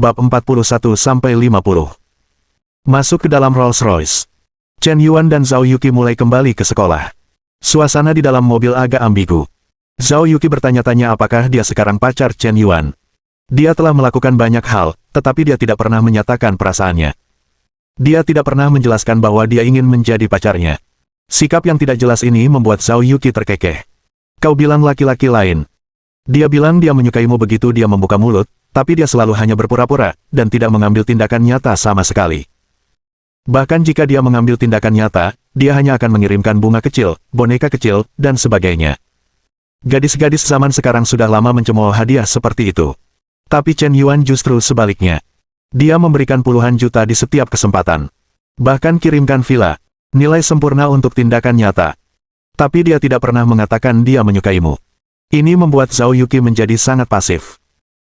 bab 41-50. Masuk ke dalam Rolls-Royce. Chen Yuan dan Zhao Yuqi mulai kembali ke sekolah. Suasana di dalam mobil agak ambigu. Zhao Yuqi bertanya-tanya apakah dia sekarang pacar Chen Yuan. Dia telah melakukan banyak hal, tetapi dia tidak pernah menyatakan perasaannya. Dia tidak pernah menjelaskan bahwa dia ingin menjadi pacarnya. Sikap yang tidak jelas ini membuat Zhao Yuqi terkekeh. Kau bilang laki-laki lain. Dia bilang dia menyukaimu begitu dia membuka mulut, tapi dia selalu hanya berpura-pura, dan tidak mengambil tindakan nyata sama sekali. Bahkan jika dia mengambil tindakan nyata, dia hanya akan mengirimkan bunga kecil, boneka kecil, dan sebagainya. Gadis-gadis zaman sekarang sudah lama mencemooh hadiah seperti itu. Tapi Chen Yuan justru sebaliknya. Dia memberikan puluhan juta di setiap kesempatan. Bahkan kirimkan villa, nilai sempurna untuk tindakan nyata. Tapi dia tidak pernah mengatakan dia menyukaimu. Ini membuat Zhao Yuqi menjadi sangat pasif.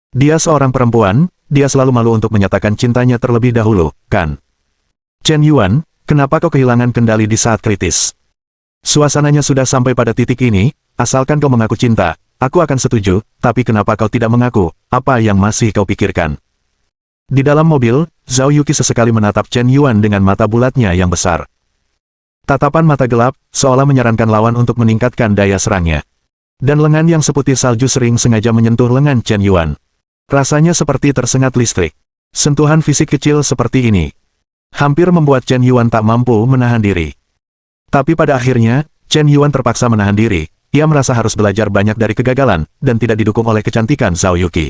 Dia seorang perempuan, dia selalu malu untuk menyatakan cintanya terlebih dahulu, kan? Chen Yuan, kenapa kau kehilangan kendali di saat kritis? Suasananya sudah sampai pada titik ini, asalkan kau mengaku cinta, aku akan setuju, tapi kenapa kau tidak mengaku, apa yang masih kau pikirkan? Di dalam mobil, Zhao Yuqi sesekali menatap Chen Yuan dengan mata bulatnya yang besar. Tatapan mata gelap, seolah menyarankan lawan untuk meningkatkan daya serangnya. Dan lengan yang seputih salju sering sengaja menyentuh lengan Chen Yuan. Rasanya seperti tersengat listrik. Sentuhan fisik kecil seperti ini hampir membuat Chen Yuan tak mampu menahan diri. Tapi pada akhirnya, Chen Yuan terpaksa menahan diri. Ia merasa harus belajar banyak dari kegagalan, dan tidak didukung oleh kecantikan Zhao Yuqi.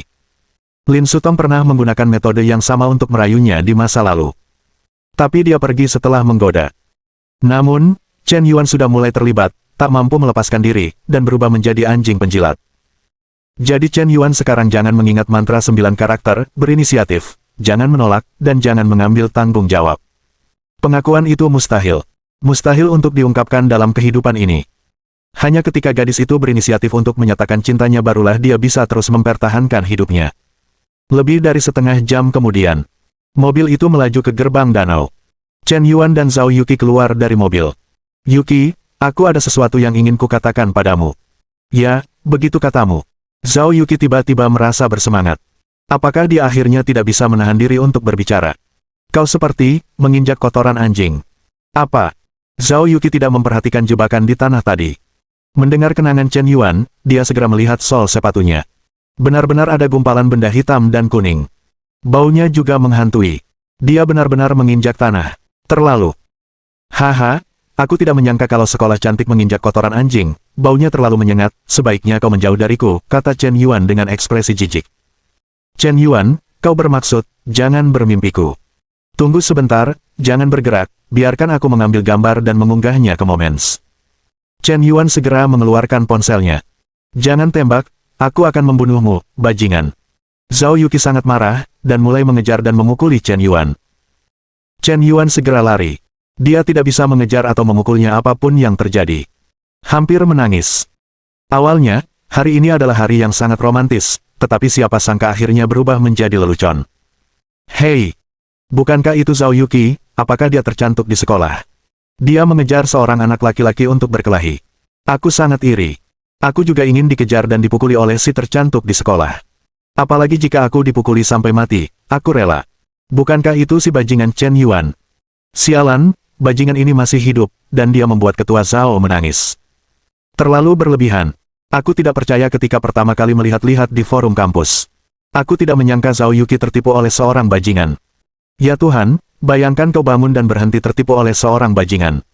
Lin Sutong pernah menggunakan metode yang sama untuk merayunya di masa lalu. Tapi dia pergi setelah menggoda. Namun, Chen Yuan sudah mulai terlibat, tak mampu melepaskan diri, dan berubah menjadi anjing penjilat. Jadi Chen Yuan sekarang jangan mengingat mantra 9 karakter, berinisiatif, jangan menolak, dan jangan mengambil tanggung jawab. Pengakuan itu mustahil. Mustahil untuk diungkapkan dalam kehidupan ini. Hanya ketika gadis itu berinisiatif untuk menyatakan cintanya barulah dia bisa terus mempertahankan hidupnya. Lebih dari setengah jam kemudian, mobil itu melaju ke gerbang danau. Chen Yuan dan Zhao Yuqi keluar dari mobil. Yuqi, aku ada sesuatu yang ingin kukatakan padamu. Ya, begitu katamu. Zhao Yuqi tiba-tiba merasa bersemangat. Apakah dia akhirnya tidak bisa menahan diri untuk berbicara? Kau seperti menginjak kotoran anjing. Apa? Zhao Yuqi tidak memperhatikan jebakan di tanah tadi. Mendengar kenangan Chen Yuan, dia segera melihat sol sepatunya. Benar-benar ada gumpalan benda hitam dan kuning. Baunya juga menghantui. Dia benar-benar menginjak tanah. Terlalu. Haha, aku tidak menyangka kalau sekolah cantik menginjak kotoran anjing. Baunya terlalu menyengat, sebaiknya kau menjauh dariku, kata Chen Yuan dengan ekspresi jijik. Chen Yuan, kau bermaksud, jangan bermimpiku. Tunggu sebentar, jangan bergerak, biarkan aku mengambil gambar dan mengunggahnya ke Moments. Chen Yuan segera mengeluarkan ponselnya. Jangan tembak, aku akan membunuhmu, bajingan. Zhao Yuqi sangat marah, dan mulai mengejar dan memukuli Chen Yuan. Chen Yuan segera lari. Dia tidak bisa mengejar atau memukulnya apapun yang terjadi. Hampir menangis. Awalnya, hari ini adalah hari yang sangat romantis, tetapi siapa sangka akhirnya berubah menjadi lelucon. Hei! Bukankah itu Zhao Yuqi, apakah dia tercantuk di sekolah? Dia mengejar seorang anak laki-laki untuk berkelahi. Aku sangat iri. Aku juga ingin dikejar dan dipukuli oleh si tercantuk di sekolah. Apalagi jika aku dipukuli sampai mati, aku rela. Bukankah itu si bajingan Chen Yuan? Sialan, bajingan ini masih hidup, dan dia membuat ketua Zhao menangis. Terlalu berlebihan. Aku tidak percaya ketika pertama kali melihat-lihat di forum kampus. Aku tidak menyangka Zhao Yuqi tertipu oleh seorang bajingan. Ya Tuhan, bayangkan kau bangun dan berhenti tertipu oleh seorang bajingan.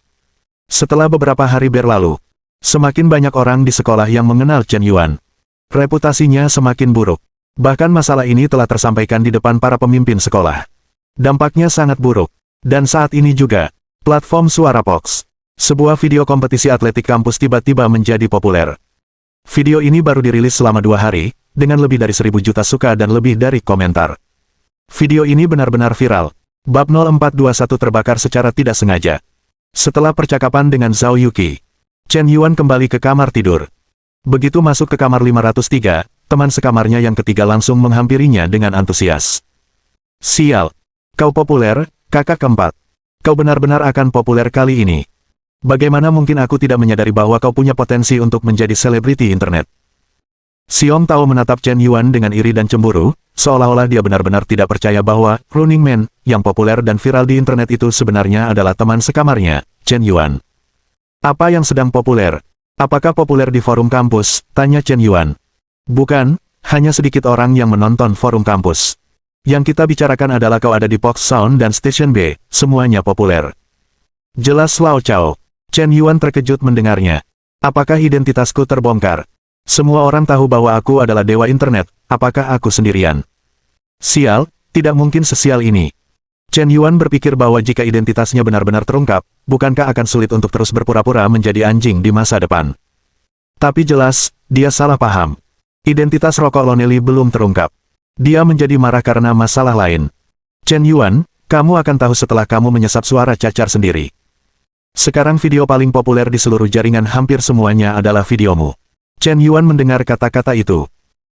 Setelah beberapa hari berlalu, semakin banyak orang di sekolah yang mengenal Chen Yuan. Reputasinya semakin buruk. Bahkan masalah ini telah tersampaikan di depan para pemimpin sekolah. Dampaknya sangat buruk. Dan saat ini juga, platform Suara Pox, sebuah video kompetisi atletik kampus tiba-tiba menjadi populer. Video ini baru dirilis selama 2 hari, dengan lebih dari 1000 juta suka dan lebih dari komentar. Video ini benar-benar viral. Bab 0421 terbakar secara tidak sengaja. Setelah percakapan dengan Zhao Yuqi, Chen Yuan kembali ke kamar tidur. Begitu masuk ke kamar 503, teman sekamarnya yang ketiga langsung menghampirinya dengan antusias. Sial! Kau populer, kakak keempat. Kau benar-benar akan populer kali ini. Bagaimana mungkin aku tidak menyadari bahwa kau punya potensi untuk menjadi selebriti internet? Xiong Tao menatap Chen Yuan dengan iri dan cemburu, seolah-olah dia benar-benar tidak percaya bahwa Running Man, yang populer dan viral di internet itu sebenarnya adalah teman sekamarnya, Chen Yuan. Apa yang sedang populer? Apakah populer di forum kampus? Tanya Chen Yuan. Bukan, hanya sedikit orang yang menonton forum kampus. Yang kita bicarakan adalah kau ada di Pox Sound dan Station B, semuanya populer. Jelas Lao Chao. Chen Yuan terkejut mendengarnya. Apakah identitasku terbongkar? Semua orang tahu bahwa aku adalah dewa internet, apakah aku sendirian? Sial, tidak mungkin sesial ini. Chen Yuan berpikir bahwa jika identitasnya benar-benar terungkap, bukankah akan sulit untuk terus berpura-pura menjadi anjing di masa depan? Tapi jelas, dia salah paham. Identitas rokok Lonely belum terungkap. Dia menjadi marah karena masalah lain. Chen Yuan, kamu akan tahu setelah kamu menyesap suara cacar sendiri. Sekarang video paling populer di seluruh jaringan hampir semuanya adalah videomu. Chen Yuan mendengar kata-kata itu.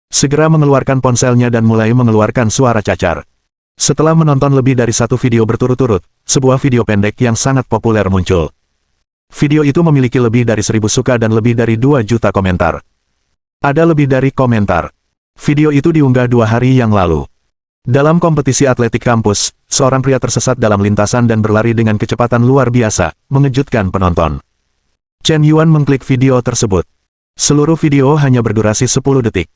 Segera mengeluarkan ponselnya dan mulai mengeluarkan suara cacar. Setelah menonton lebih dari satu video berturut-turut, sebuah video pendek yang sangat populer muncul. Video itu memiliki lebih dari 1000 suka dan lebih dari 2 juta komentar. Ada lebih dari komentar. Video itu diunggah 2 hari yang lalu. Dalam kompetisi atletik kampus, seorang pria tersesat dalam lintasan dan berlari dengan kecepatan luar biasa, mengejutkan penonton. Chen Yuan mengklik video tersebut. Seluruh video hanya berdurasi 10 detik.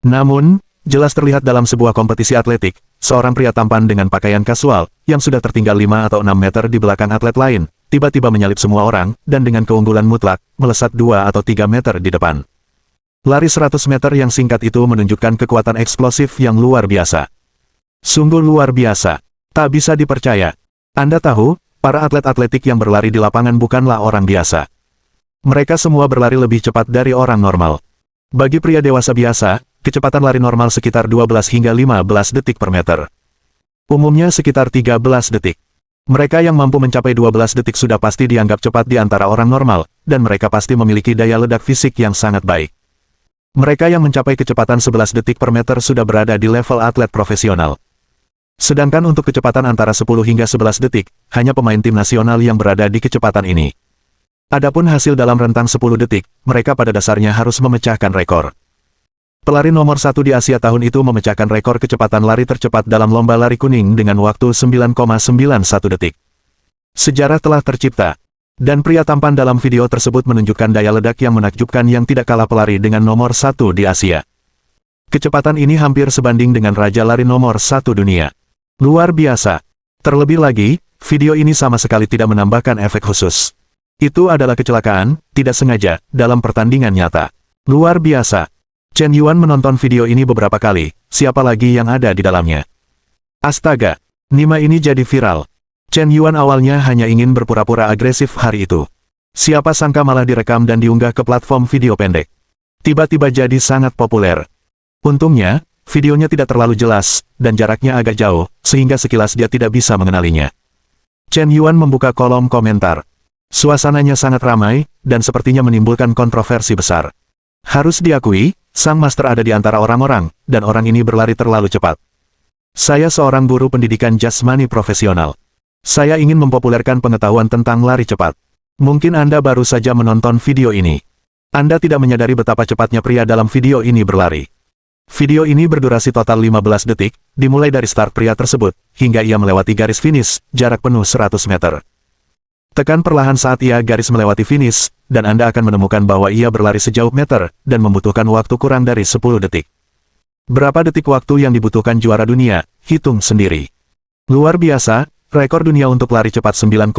Namun, jelas terlihat dalam sebuah kompetisi atletik, seorang pria tampan dengan pakaian kasual, yang sudah tertinggal 5 atau 6 meter di belakang atlet lain, tiba-tiba menyalip semua orang, dan dengan keunggulan mutlak, melesat 2 atau 3 meter di depan. Lari 100 meter yang singkat itu menunjukkan kekuatan eksplosif yang luar biasa. Sungguh luar biasa. Tak bisa dipercaya. Anda tahu, para atlet atletik yang berlari di lapangan bukanlah orang biasa. Mereka semua berlari lebih cepat dari orang normal. Bagi pria dewasa biasa, kecepatan lari normal sekitar 12 hingga 15 detik per meter. Umumnya sekitar 13 detik. Mereka yang mampu mencapai 12 detik sudah pasti dianggap cepat di antara orang normal, dan mereka pasti memiliki daya ledak fisik yang sangat baik. Mereka yang mencapai kecepatan 11 detik per meter sudah berada di level atlet profesional. Sedangkan untuk kecepatan antara 10 hingga 11 detik, hanya pemain tim nasional yang berada di kecepatan ini. Adapun hasil dalam rentang 10 detik, mereka pada dasarnya harus memecahkan rekor. Pelari nomor 1 di Asia tahun itu memecahkan rekor kecepatan lari tercepat dalam lomba lari kuning dengan waktu 9,91 detik. Sejarah telah tercipta. Dan pria tampan dalam video tersebut menunjukkan daya ledak yang menakjubkan yang tidak kalah pelari dengan nomor 1 di Asia. Kecepatan ini hampir sebanding dengan raja lari nomor 1 dunia. Luar biasa. Terlebih lagi, video ini sama sekali tidak menambahkan efek khusus. Itu adalah kecelakaan, tidak sengaja, dalam pertandingan nyata. Luar biasa. Chen Yuan menonton video ini beberapa kali, siapa lagi yang ada di dalamnya. Astaga, Nima ini jadi viral. Chen Yuan awalnya hanya ingin berpura-pura agresif hari itu. Siapa sangka malah direkam dan diunggah ke platform video pendek. Tiba-tiba jadi sangat populer. Untungnya, videonya tidak terlalu jelas, dan jaraknya agak jauh, sehingga sekilas dia tidak bisa mengenalinya. Chen Yuan membuka kolom komentar. Suasananya sangat ramai, dan sepertinya menimbulkan kontroversi besar. Harus diakui, sang master ada di antara orang-orang, dan orang ini berlari terlalu cepat. Saya seorang guru pendidikan jasmani profesional. Saya ingin mempopulerkan pengetahuan tentang lari cepat. Mungkin Anda baru saja menonton video ini. Anda tidak menyadari betapa cepatnya pria dalam video ini berlari. Video ini berdurasi total 15 detik, dimulai dari start pria tersebut, hingga ia melewati garis finish, jarak penuh 100 meter. Tekan perlahan saat ia garis melewati finish, dan Anda akan menemukan bahwa ia berlari sejauh meter, dan membutuhkan waktu kurang dari 10 detik. Berapa detik waktu yang dibutuhkan juara dunia? Hitung sendiri. Luar biasa, rekor dunia untuk lari cepat 9,58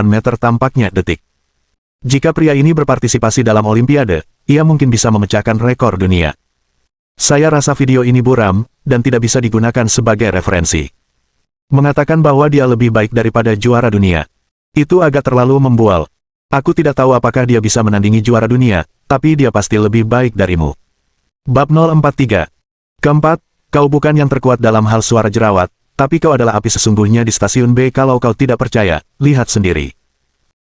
meter tampaknya detik. Jika pria ini berpartisipasi dalam Olimpiade, ia mungkin bisa memecahkan rekor dunia. Saya rasa video ini buram, dan tidak bisa digunakan sebagai referensi. Mengatakan bahwa dia lebih baik daripada juara dunia. Itu agak terlalu membual. Aku tidak tahu apakah dia bisa menandingi juara dunia, tapi dia pasti lebih baik darimu. Bab 043. Keempat, kau bukan yang terkuat dalam hal suara jerawat, tapi kau adalah api sesungguhnya di stasiun B. Kalau kau tidak percaya, lihat sendiri.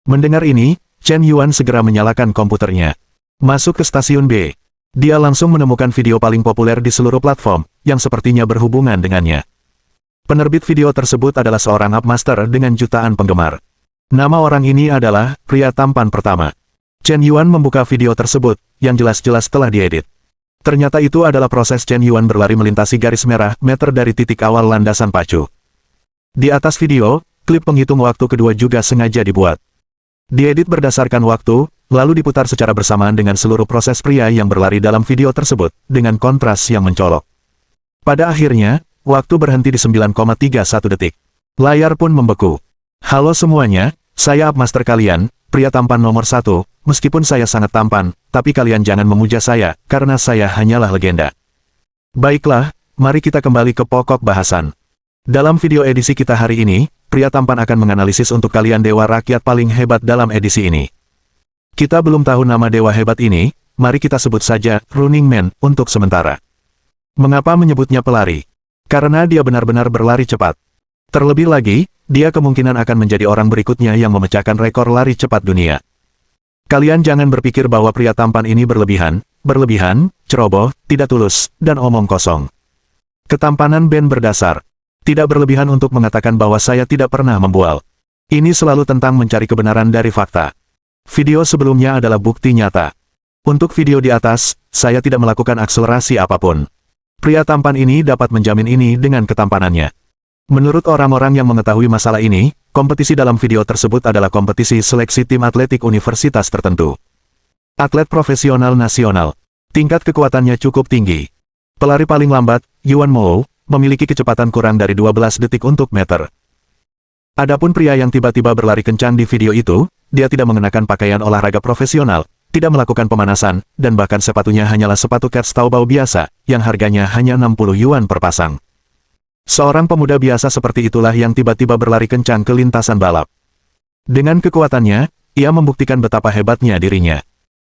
Mendengar ini, Chen Yuan segera menyalakan komputernya. Masuk ke stasiun B. Dia langsung menemukan video paling populer di seluruh platform, yang sepertinya berhubungan dengannya. Penerbit video tersebut adalah seorang upmaster dengan jutaan penggemar. Nama orang ini adalah pria tampan pertama. Chen Yuan membuka video tersebut, yang jelas-jelas telah diedit. Ternyata itu adalah proses Chen Yuan berlari melintasi garis merah meter dari titik awal landasan pacu. Di atas video, klip penghitung waktu kedua juga sengaja dibuat. Diedit berdasarkan waktu, lalu diputar secara bersamaan dengan seluruh proses pria yang berlari dalam video tersebut, dengan kontras yang mencolok. Pada akhirnya, waktu berhenti di 9,31 detik. Layar pun membeku. Halo semuanya, saya Upmaster kalian, pria tampan nomor 1, meskipun saya sangat tampan, tapi kalian jangan memuja saya, karena saya hanyalah legenda. Baiklah, mari kita kembali ke pokok bahasan. Dalam video edisi kita hari ini, pria tampan akan menganalisis untuk kalian dewa rakyat paling hebat dalam edisi ini. Kita belum tahu nama dewa hebat ini, mari kita sebut saja Running Man untuk sementara. Mengapa menyebutnya pelari? Karena dia benar-benar berlari cepat. Terlebih lagi, dia kemungkinan akan menjadi orang berikutnya yang memecahkan rekor lari cepat dunia. Kalian jangan berpikir bahwa pria tampan ini berlebihan, ceroboh, tidak tulus, dan omong kosong. Ketampanan Ben berdasar. Tidak berlebihan untuk mengatakan bahwa saya tidak pernah membual. Ini selalu tentang mencari kebenaran dari fakta. Video sebelumnya adalah bukti nyata. Untuk video di atas, saya tidak melakukan akselerasi apapun. Pria tampan ini dapat menjamin ini dengan ketampanannya. Menurut orang-orang yang mengetahui masalah ini, kompetisi dalam video tersebut adalah kompetisi seleksi tim atletik universitas tertentu. Atlet profesional nasional. Tingkat kekuatannya cukup tinggi. Pelari paling lambat, Yuan Mou, memiliki kecepatan kurang dari 12 detik untuk meter. Adapun pria yang tiba-tiba berlari kencang di video itu, dia tidak mengenakan pakaian olahraga profesional, tidak melakukan pemanasan, dan bahkan sepatunya hanyalah sepatu kets Taobao biasa, yang harganya hanya 60 yuan per pasang. Seorang pemuda biasa seperti itulah yang tiba-tiba berlari kencang ke lintasan balap. Dengan kekuatannya, ia membuktikan betapa hebatnya dirinya.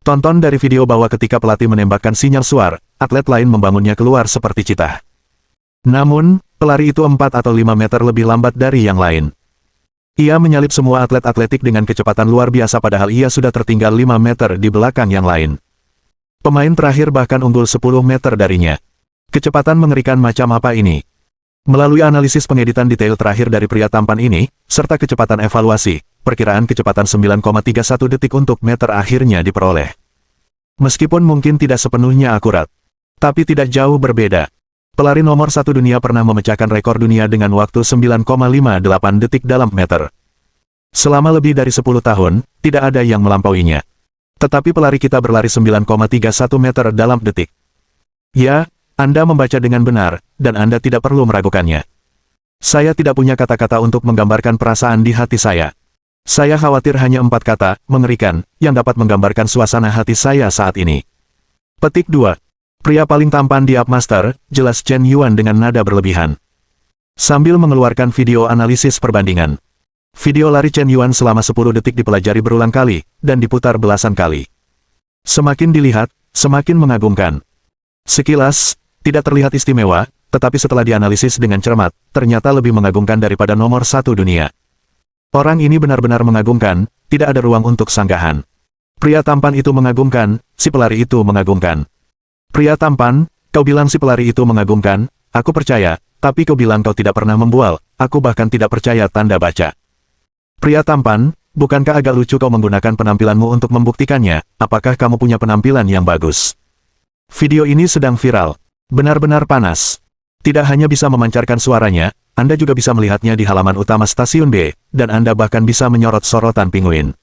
Tonton dari video bahwa ketika pelatih menembakkan sinyal suar, atlet lain membangunnya keluar seperti citah. Namun, pelari itu 4 atau 5 meter lebih lambat dari yang lain. Ia menyalip semua atlet atletik dengan kecepatan luar biasa padahal ia sudah tertinggal 5 meter di belakang yang lain. Pemain terakhir bahkan unggul 10 meter darinya. Kecepatan mengerikan macam apa ini? Melalui analisis pengeditan detail terakhir dari pria tampan ini, serta kecepatan evaluasi, perkiraan kecepatan 9,31 detik untuk meter akhirnya diperoleh. Meskipun mungkin tidak sepenuhnya akurat, tapi tidak jauh berbeda. Pelari nomor 1 dunia pernah memecahkan rekor dunia dengan waktu 9,58 detik dalam meter. Selama lebih dari 10 tahun, tidak ada yang melampauinya. Tetapi pelari kita berlari 9,31 meter dalam detik. Ya, Anda membaca dengan benar, dan Anda tidak perlu meragukannya. Saya tidak punya kata-kata untuk menggambarkan perasaan di hati saya. Saya khawatir hanya 4 kata, mengerikan, yang dapat menggambarkan suasana hati saya saat ini. Petik 2. Pria paling tampan di Upmaster, jelas Chen Yuan dengan nada berlebihan. Sambil mengeluarkan video analisis perbandingan. Video lari Chen Yuan selama 10 detik dipelajari berulang kali, dan diputar belasan kali. Semakin dilihat, semakin mengagumkan. Sekilas, tidak terlihat istimewa, tetapi setelah dianalisis dengan cermat, ternyata lebih mengagumkan daripada nomor 1 dunia. Orang ini benar-benar mengagumkan, tidak ada ruang untuk sanggahan. Pria tampan itu mengagumkan, si pelari itu mengagumkan. Pria tampan, kau bilang si pelari itu mengagumkan, aku percaya, tapi kau bilang kau tidak pernah membual, aku bahkan tidak percaya tanda baca. Pria tampan, bukankah agak lucu kau menggunakan penampilanmu untuk membuktikannya, apakah kamu punya penampilan yang bagus? Video ini sedang viral. Benar-benar panas. Tidak hanya bisa memancarkan suaranya, Anda juga bisa melihatnya di halaman utama stasiun B, dan Anda bahkan bisa menyorot sorotan penguin.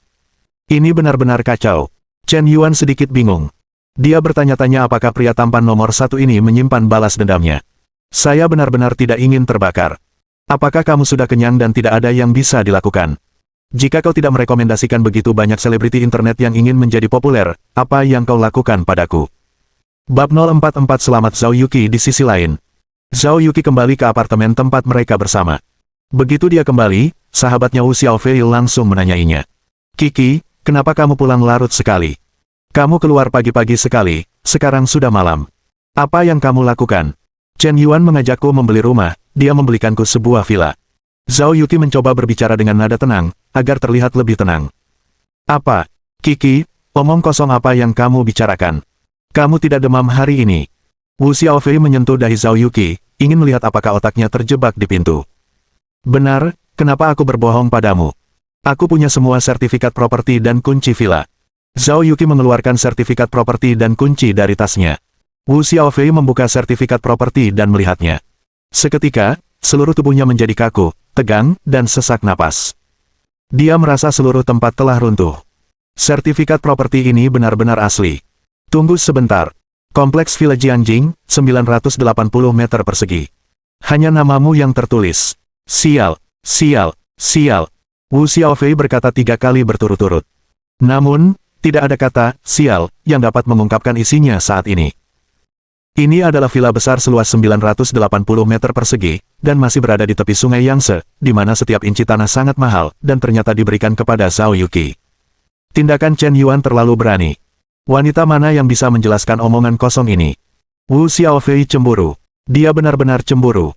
Ini benar-benar kacau. Chen Yuan sedikit bingung. Dia bertanya-tanya apakah pria tampan nomor 1 ini menyimpan balas dendamnya. Saya benar-benar tidak ingin terbakar. Apakah kamu sudah kenyang dan tidak ada yang bisa dilakukan? Jika kau tidak merekomendasikan begitu banyak selebriti internet yang ingin menjadi populer, apa yang kau lakukan padaku? Bab 044 Selamat Zhao Yuki di sisi lain. Zhao Yuki kembali ke apartemen tempat mereka bersama. Begitu dia kembali, sahabatnya Wu Xiaofei langsung menanyainya. Kiki, kenapa kamu pulang larut sekali? Kamu keluar pagi-pagi sekali, sekarang sudah malam. Apa yang kamu lakukan? Chen Yuan mengajakku membeli rumah, dia membelikanku sebuah villa. Zhao Yuki mencoba berbicara dengan nada tenang, agar terlihat lebih tenang. Apa? Kiki, omong kosong apa yang kamu bicarakan? Kamu tidak demam hari ini? Wu Xiaofei menyentuh dahi Zhao Yuki, ingin melihat apakah otaknya terjebak di pintu. Benar, kenapa aku berbohong padamu? Aku punya semua sertifikat properti dan kunci villa. Zhao Yuki mengeluarkan sertifikat properti dan kunci dari tasnya. Wu Xiaofei membuka sertifikat properti dan melihatnya. Seketika, seluruh tubuhnya menjadi kaku, tegang, dan sesak napas. Dia merasa seluruh tempat telah runtuh. Sertifikat properti ini benar-benar asli. Tunggu sebentar. Kompleks Villa Jianjing, 980 meter persegi. Hanya namamu yang tertulis. Sial, sial, sial. Wu Xiaofei berkata 3 kali berturut-turut. Namun, tidak ada kata sial yang dapat mengungkapkan isinya saat ini. Ini adalah villa besar seluas 980 meter persegi, dan masih berada di tepi sungai Yangtze, di mana setiap inci tanah sangat mahal, dan ternyata diberikan kepada Zhao Yuqi. Tindakan Chen Yuan terlalu berani. Wanita mana yang bisa menjelaskan omongan kosong ini? Wu Xiaofei cemburu. Dia benar-benar cemburu.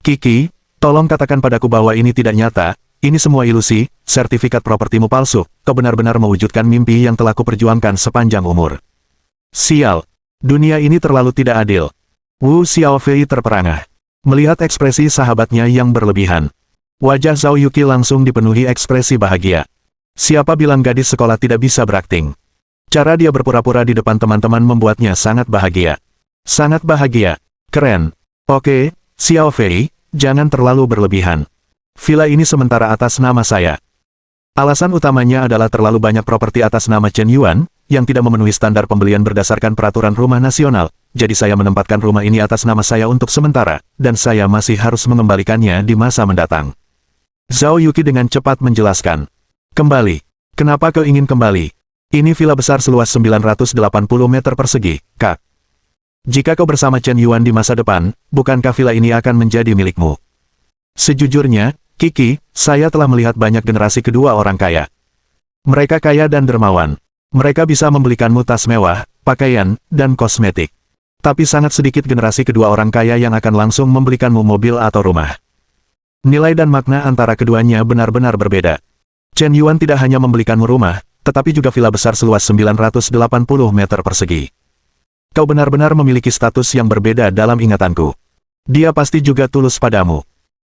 Kiki, tolong katakan padaku bahwa ini tidak nyata, ini semua ilusi, sertifikat propertimu palsu, kau benar-benar mewujudkan mimpi yang telah kuperjuangkan sepanjang umur. Sial. Dunia ini terlalu tidak adil. Wu Xiaofei terperangah. Melihat ekspresi sahabatnya yang berlebihan. Wajah Zhao Yuqi langsung dipenuhi ekspresi bahagia. Siapa bilang gadis sekolah tidak bisa berakting? Cara dia berpura-pura di depan teman-teman membuatnya sangat bahagia. Sangat bahagia. Keren. Oke, Xiaofei, jangan terlalu berlebihan. Villa ini sementara atas nama saya. Alasan utamanya adalah terlalu banyak properti atas nama Chen Yuan, yang tidak memenuhi standar pembelian berdasarkan peraturan rumah nasional, jadi saya menempatkan rumah ini atas nama saya untuk sementara, dan saya masih harus mengembalikannya di masa mendatang. Zhao Yuqi dengan cepat menjelaskan. Kembali. Kenapa kau ingin kembali? Ini villa besar seluas 980 meter persegi, Kak. Jika kau bersama Chen Yuan di masa depan, bukankah villa ini akan menjadi milikmu? Sejujurnya, Kiki, saya telah melihat banyak generasi kedua orang kaya. Mereka kaya dan dermawan. Mereka bisa membelikanmu tas mewah, pakaian, dan kosmetik. Tapi sangat sedikit generasi kedua orang kaya yang akan langsung membelikanmu mobil atau rumah. Nilai dan makna antara keduanya benar-benar berbeda. Chen Yuan tidak hanya membelikanmu rumah, tetapi juga villa besar seluas 980 meter persegi. Kau benar-benar memiliki status yang berbeda dalam ingatanku. Dia pasti juga tulus padamu.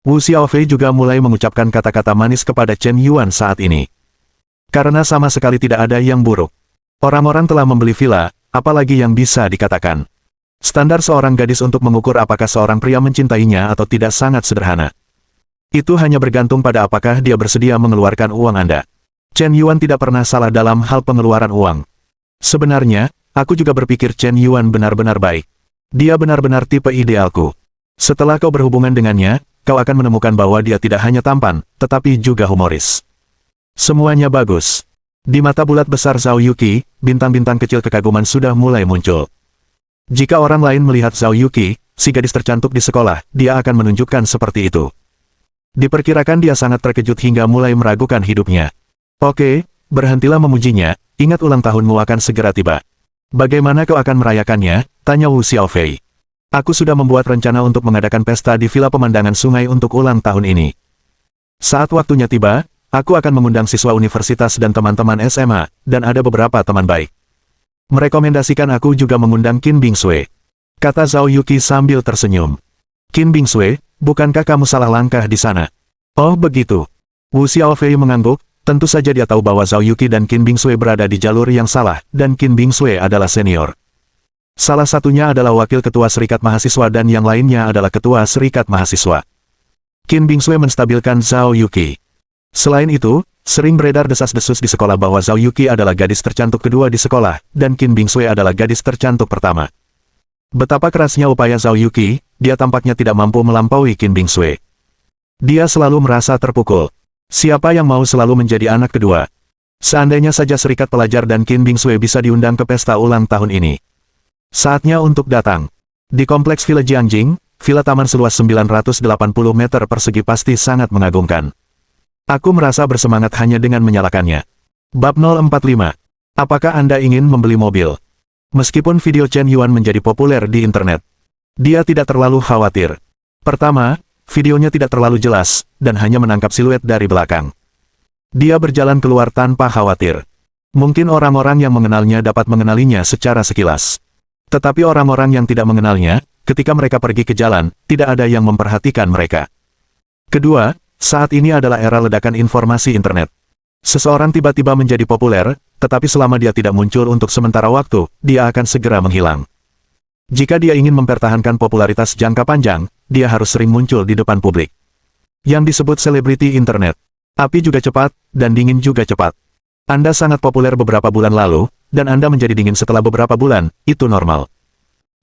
Wu Xiaofei juga mulai mengucapkan kata-kata manis kepada Chen Yuan saat ini. Karena sama sekali tidak ada yang buruk. Orang-orang telah membeli villa, apalagi yang bisa dikatakan. Standar seorang gadis untuk mengukur apakah seorang pria mencintainya atau tidak sangat sederhana. Itu hanya bergantung pada apakah dia bersedia mengeluarkan uang Anda. Chen Yuan tidak pernah salah dalam hal pengeluaran uang. Sebenarnya, aku juga berpikir Chen Yuan benar-benar baik. Dia benar-benar tipe idealku. Setelah kau berhubungan dengannya, kau akan menemukan bahwa dia tidak hanya tampan, tetapi juga humoris. Semuanya bagus. Di mata bulat besar Zhao Yuqi, bintang-bintang kecil kekaguman sudah mulai muncul. Jika orang lain melihat Zhao Yuqi, si gadis tercantik di sekolah, dia akan menunjukkan seperti itu. Diperkirakan dia sangat terkejut hingga mulai meragukan hidupnya. Oke, berhentilah memujinya, ingat ulang tahunmu akan segera tiba. Bagaimana kau akan merayakannya? Tanya Wu Xiaofei. Aku sudah membuat rencana untuk mengadakan pesta di Villa Pemandangan Sungai untuk ulang tahun ini. Saat waktunya tiba, aku akan mengundang siswa universitas dan teman-teman SMA, dan ada beberapa teman baik. Merekomendasikan aku juga mengundang Qin Bingsui. Kata Zhao Yuqi sambil tersenyum. Qin Bingsui, bukankah kamu salah langkah di sana? Oh begitu. Wu Xiaofei mengangguk, tentu saja dia tahu bahwa Zhao Yuqi dan Qin Bingsui berada di jalur yang salah, dan Qin Bingsui adalah senior. Salah satunya adalah wakil ketua serikat mahasiswa dan yang lainnya adalah ketua serikat mahasiswa. Qin Bingsui menstabilkan Zhao Yuqi. Selain itu, sering beredar desas-desus di sekolah bahwa Zhao Yuqi adalah gadis tercantik kedua di sekolah, dan Qin Bingsui adalah gadis tercantik pertama. Betapa kerasnya upaya Zhao Yuqi, dia tampaknya tidak mampu melampaui Qin Bingsui. Dia selalu merasa terpukul. Siapa yang mau selalu menjadi anak kedua? Seandainya saja serikat pelajar dan Qin Bingsui bisa diundang ke pesta ulang tahun ini. Saatnya untuk datang. Di kompleks Villa Jianjing, villa taman seluas 980 meter persegi pasti sangat mengagumkan. Aku merasa bersemangat hanya dengan menyalakannya. Bab 045. Apakah Anda ingin membeli mobil? Meskipun video Chen Yuan menjadi populer di internet, dia tidak terlalu khawatir. Pertama, videonya tidak terlalu jelas, dan hanya menangkap siluet dari belakang. Dia berjalan keluar tanpa khawatir. Mungkin orang-orang yang mengenalnya dapat mengenalinya secara sekilas. Tetapi orang-orang yang tidak mengenalnya, ketika mereka pergi ke jalan, tidak ada yang memperhatikan mereka. Kedua, saat ini adalah era ledakan informasi internet. Seseorang tiba-tiba menjadi populer, tetapi selama dia tidak muncul untuk sementara waktu, dia akan segera menghilang. Jika dia ingin mempertahankan popularitas jangka panjang, dia harus sering muncul di depan publik. Yang disebut selebriti internet. Api juga cepat, dan dingin juga cepat. Anda sangat populer beberapa bulan lalu, dan Anda menjadi dingin setelah beberapa bulan, itu normal.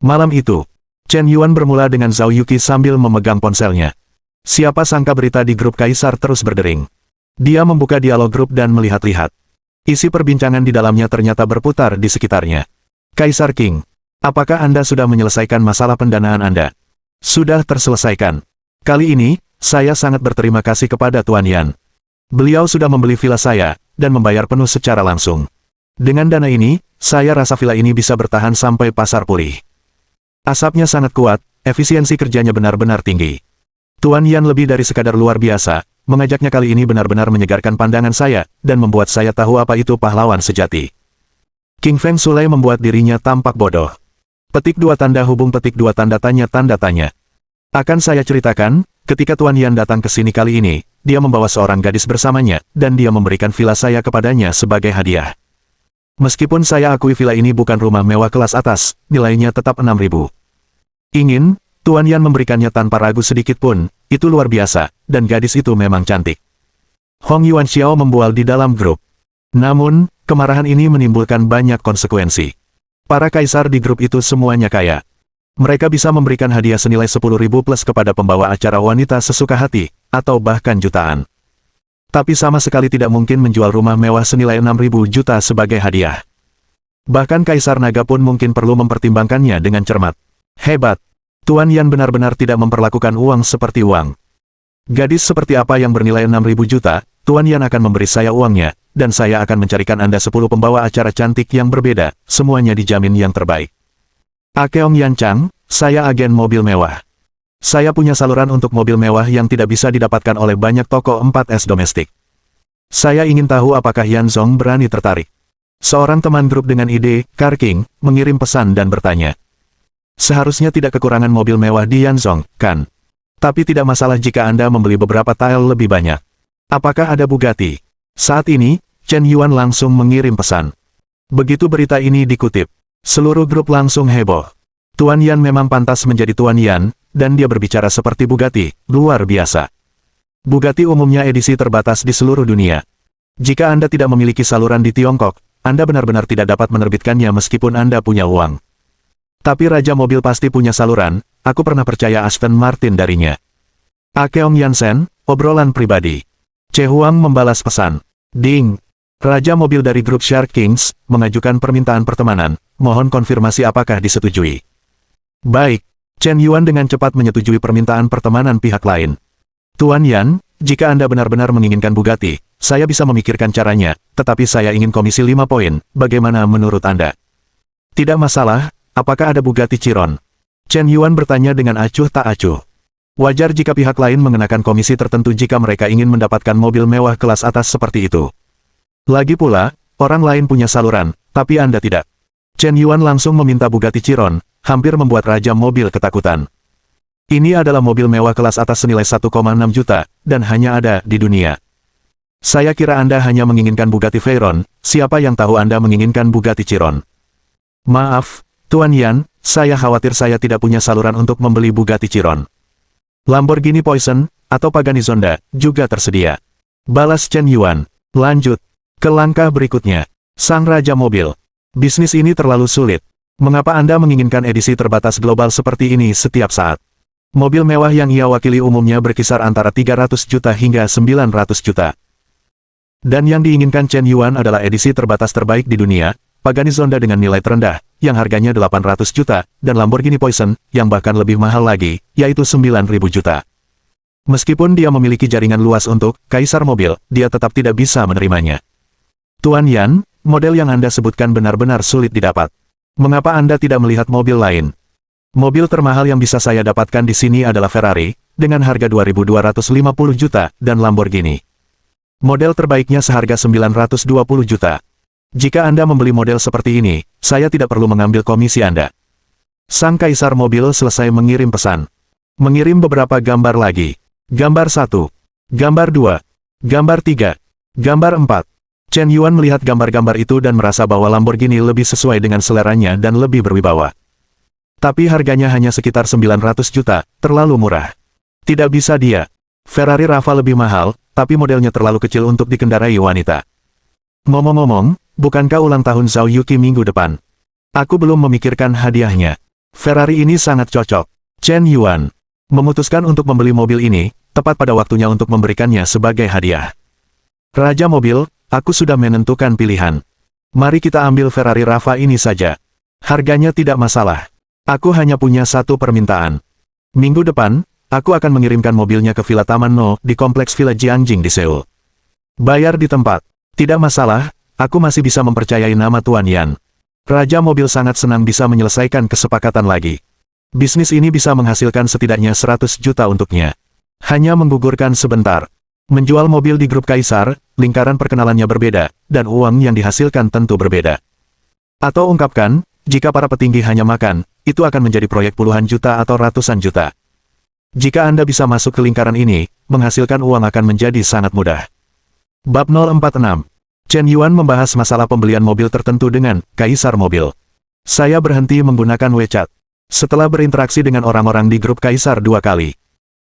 Malam itu, Chen Yuan bermula dengan Zhao Yuqi sambil memegang ponselnya. Siapa sangka berita di grup Kaisar terus berdering. Dia membuka dialog grup dan melihat-lihat. Isi perbincangan di dalamnya ternyata berputar di sekitarnya. Kaisar King, apakah Anda sudah menyelesaikan masalah pendanaan Anda? Sudah terselesaikan. Kali ini, saya sangat berterima kasih kepada Tuan Yan. Beliau sudah membeli villa saya, dan membayar penuh secara langsung. Dengan dana ini, saya rasa villa ini bisa bertahan sampai pasar pulih. Asapnya sangat kuat, efisiensi kerjanya benar-benar tinggi. Tuan Yan lebih dari sekadar luar biasa, mengajaknya kali ini benar-benar menyegarkan pandangan saya, dan membuat saya tahu apa itu pahlawan sejati. King Feng Shui membuat dirinya tampak bodoh. Petik 2 tanda hubung petik 2 tanda tanya. Akan saya ceritakan, ketika Tuan Yan datang ke sini kali ini, dia membawa seorang gadis bersamanya, dan dia memberikan villa saya kepadanya sebagai hadiah. Meskipun saya akui villa ini bukan rumah mewah kelas atas, nilainya tetap 6.000. Ingin, Tuan Yan memberikannya tanpa ragu sedikit pun, itu luar biasa, dan gadis itu memang cantik. Hong Yuan Xiao membual di dalam grup. Namun, kemarahan ini menimbulkan banyak konsekuensi. Para kaisar di grup itu semuanya kaya. Mereka bisa memberikan hadiah senilai 10.000 plus kepada pembawa acara wanita sesuka hati, atau bahkan jutaan. Tapi sama sekali tidak mungkin menjual rumah mewah senilai 6.000 juta sebagai hadiah. Bahkan Kaisar Naga pun mungkin perlu mempertimbangkannya dengan cermat. Hebat! Tuan Yan benar-benar tidak memperlakukan uang seperti uang. Gadis seperti apa yang bernilai 6.000 juta, Tuan Yan akan memberi saya uangnya, dan saya akan mencarikan Anda 10 pembawa acara cantik yang berbeda, semuanya dijamin yang terbaik. Akeong Yan Chang, saya agen mobil mewah. Saya punya saluran untuk mobil mewah yang tidak bisa didapatkan oleh banyak toko 4S domestik. Saya ingin tahu apakah Yan Zong berani tertarik. Seorang teman grup dengan ide, Car King, mengirim pesan dan bertanya. Seharusnya tidak kekurangan mobil mewah di Yan Zong, kan? Tapi tidak masalah jika Anda membeli beberapa tile lebih banyak. Apakah ada Bugatti? Saat ini, Chen Yuan langsung mengirim pesan. Begitu berita ini dikutip, seluruh grup langsung heboh. Tuan Yan memang pantas menjadi Tuan Yan, dan dia berbicara seperti Bugatti, luar biasa. Bugatti umumnya edisi terbatas di seluruh dunia. Jika Anda tidak memiliki saluran di Tiongkok, Anda benar-benar tidak dapat menerbitkannya meskipun Anda punya uang. Tapi Raja Mobil pasti punya saluran, aku pernah percaya Aston Martin darinya. Akeong Yansen, obrolan pribadi. Che Huang membalas pesan. Ding! Raja Mobil dari grup Shark Kings, mengajukan permintaan pertemanan, mohon konfirmasi apakah disetujui. Baik. Chen Yuan dengan cepat menyetujui permintaan pertemanan pihak lain. Tuan Yan, jika Anda benar-benar menginginkan Bugatti, saya bisa memikirkan caranya, tetapi saya ingin komisi 5 poin, bagaimana menurut Anda? Tidak masalah, apakah ada Bugatti Chiron? Chen Yuan bertanya dengan acuh tak acuh. Wajar jika pihak lain mengenakan komisi tertentu jika mereka ingin mendapatkan mobil mewah kelas atas seperti itu. Lagi pula, orang lain punya saluran, tapi Anda tidak. Chen Yuan langsung meminta Bugatti Chiron, hampir membuat Raja Mobil ketakutan. Ini adalah mobil mewah kelas atas senilai 1,6 juta, dan hanya ada di dunia. Saya kira Anda hanya menginginkan Bugatti Veyron, siapa yang tahu Anda menginginkan Bugatti Chiron. Maaf, Tuan Yan, saya khawatir saya tidak punya saluran untuk membeli Bugatti Chiron. Lamborghini Poison, atau Pagani Zonda, juga tersedia. Balas Chen Yuan. Lanjut ke langkah berikutnya. Sang Raja Mobil. Bisnis ini terlalu sulit. Mengapa Anda menginginkan edisi terbatas global seperti ini setiap saat? Mobil mewah yang ia wakili umumnya berkisar antara 300 juta hingga 900 juta. Dan yang diinginkan Chen Yuan adalah edisi terbatas terbaik di dunia, Pagani Zonda dengan nilai terendah, yang harganya 800 juta, dan Lamborghini Poison, yang bahkan lebih mahal lagi, yaitu 9.000 juta. Meskipun dia memiliki jaringan luas untuk Kaisar Mobil, dia tetap tidak bisa menerimanya. Tuan Yan, model yang Anda sebutkan benar-benar sulit didapat. Mengapa Anda tidak melihat mobil lain? Mobil termahal yang bisa saya dapatkan di sini adalah Ferrari, dengan harga 2.250 juta, dan Lamborghini. Model terbaiknya seharga 920 juta. Jika Anda membeli model seperti ini, saya tidak perlu mengambil komisi Anda. Sang Kaisar Mobil selesai mengirim pesan. Mengirim beberapa gambar lagi. Gambar 1. Gambar 2. Gambar 3. Gambar 4. Chen Yuan melihat gambar-gambar itu dan merasa bahwa Lamborghini lebih sesuai dengan seleranya dan lebih berwibawa. Tapi harganya hanya sekitar 900 juta, terlalu murah. Tidak bisa dia. Ferrari Rafa lebih mahal, tapi modelnya terlalu kecil untuk dikendarai wanita. Ngomong-ngomong, bukankah ulang tahun Zhao Yuki minggu depan? Aku belum memikirkan hadiahnya. Ferrari ini sangat cocok. Chen Yuan memutuskan untuk membeli mobil ini, tepat pada waktunya untuk memberikannya sebagai hadiah. Raja mobil, aku sudah menentukan pilihan. Mari kita ambil Ferrari Rafa ini saja. Harganya tidak masalah. Aku hanya punya satu permintaan. Minggu depan, aku akan mengirimkan mobilnya ke Villa Taman No di kompleks Villa Jiangjing di Seoul. Bayar di tempat. Tidak masalah, aku masih bisa mempercayai nama Tuan Yan. Raja mobil sangat senang bisa menyelesaikan kesepakatan lagi. Bisnis ini bisa menghasilkan setidaknya 100 juta untuknya. Hanya menggugurkan sebentar. Menjual mobil di grup Kaisar, lingkaran perkenalannya berbeda, dan uang yang dihasilkan tentu berbeda. Atau ungkapkan, jika para petinggi hanya makan, itu akan menjadi proyek puluhan juta atau ratusan juta. Jika Anda bisa masuk ke lingkaran ini, menghasilkan uang akan menjadi sangat mudah. Bab 046. Chen Yuan membahas masalah pembelian mobil tertentu dengan Kaisar Mobil. Saya berhenti menggunakan WeChat. Setelah berinteraksi dengan orang-orang di grup Kaisar 2 kali,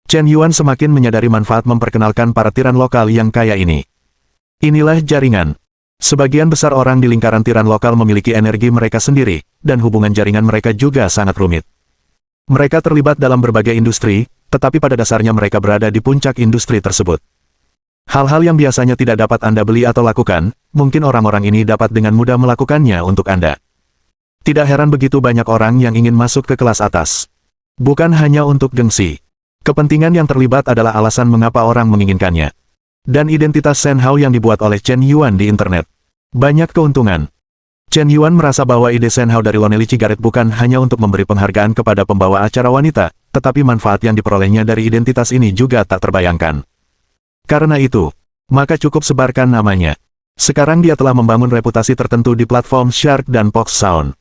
Chen Yuan semakin menyadari manfaat memperkenalkan para tiran lokal yang kaya ini. Inilah jaringan. Sebagian besar orang di lingkaran tiran lokal memiliki energi mereka sendiri, dan hubungan jaringan mereka juga sangat rumit. Mereka terlibat dalam berbagai industri, tetapi pada dasarnya mereka berada di puncak industri tersebut. Hal-hal yang biasanya tidak dapat Anda beli atau lakukan, mungkin orang-orang ini dapat dengan mudah melakukannya untuk Anda. Tidak heran begitu banyak orang yang ingin masuk ke kelas atas. Bukan hanya untuk gengsi. Kepentingan yang terlibat adalah alasan mengapa orang menginginkannya. Dan identitas Shen Hao yang dibuat oleh Chen Yuan di internet. Banyak keuntungan. Chen Yuan merasa bahwa ide Shen Hao dari Lonely Cigarette bukan hanya untuk memberi penghargaan kepada pembawa acara wanita, tetapi manfaat yang diperolehnya dari identitas ini juga tak terbayangkan. Karena itu, maka cukup sebarkan namanya. Sekarang dia telah membangun reputasi tertentu di platform Shark dan Fox Sound.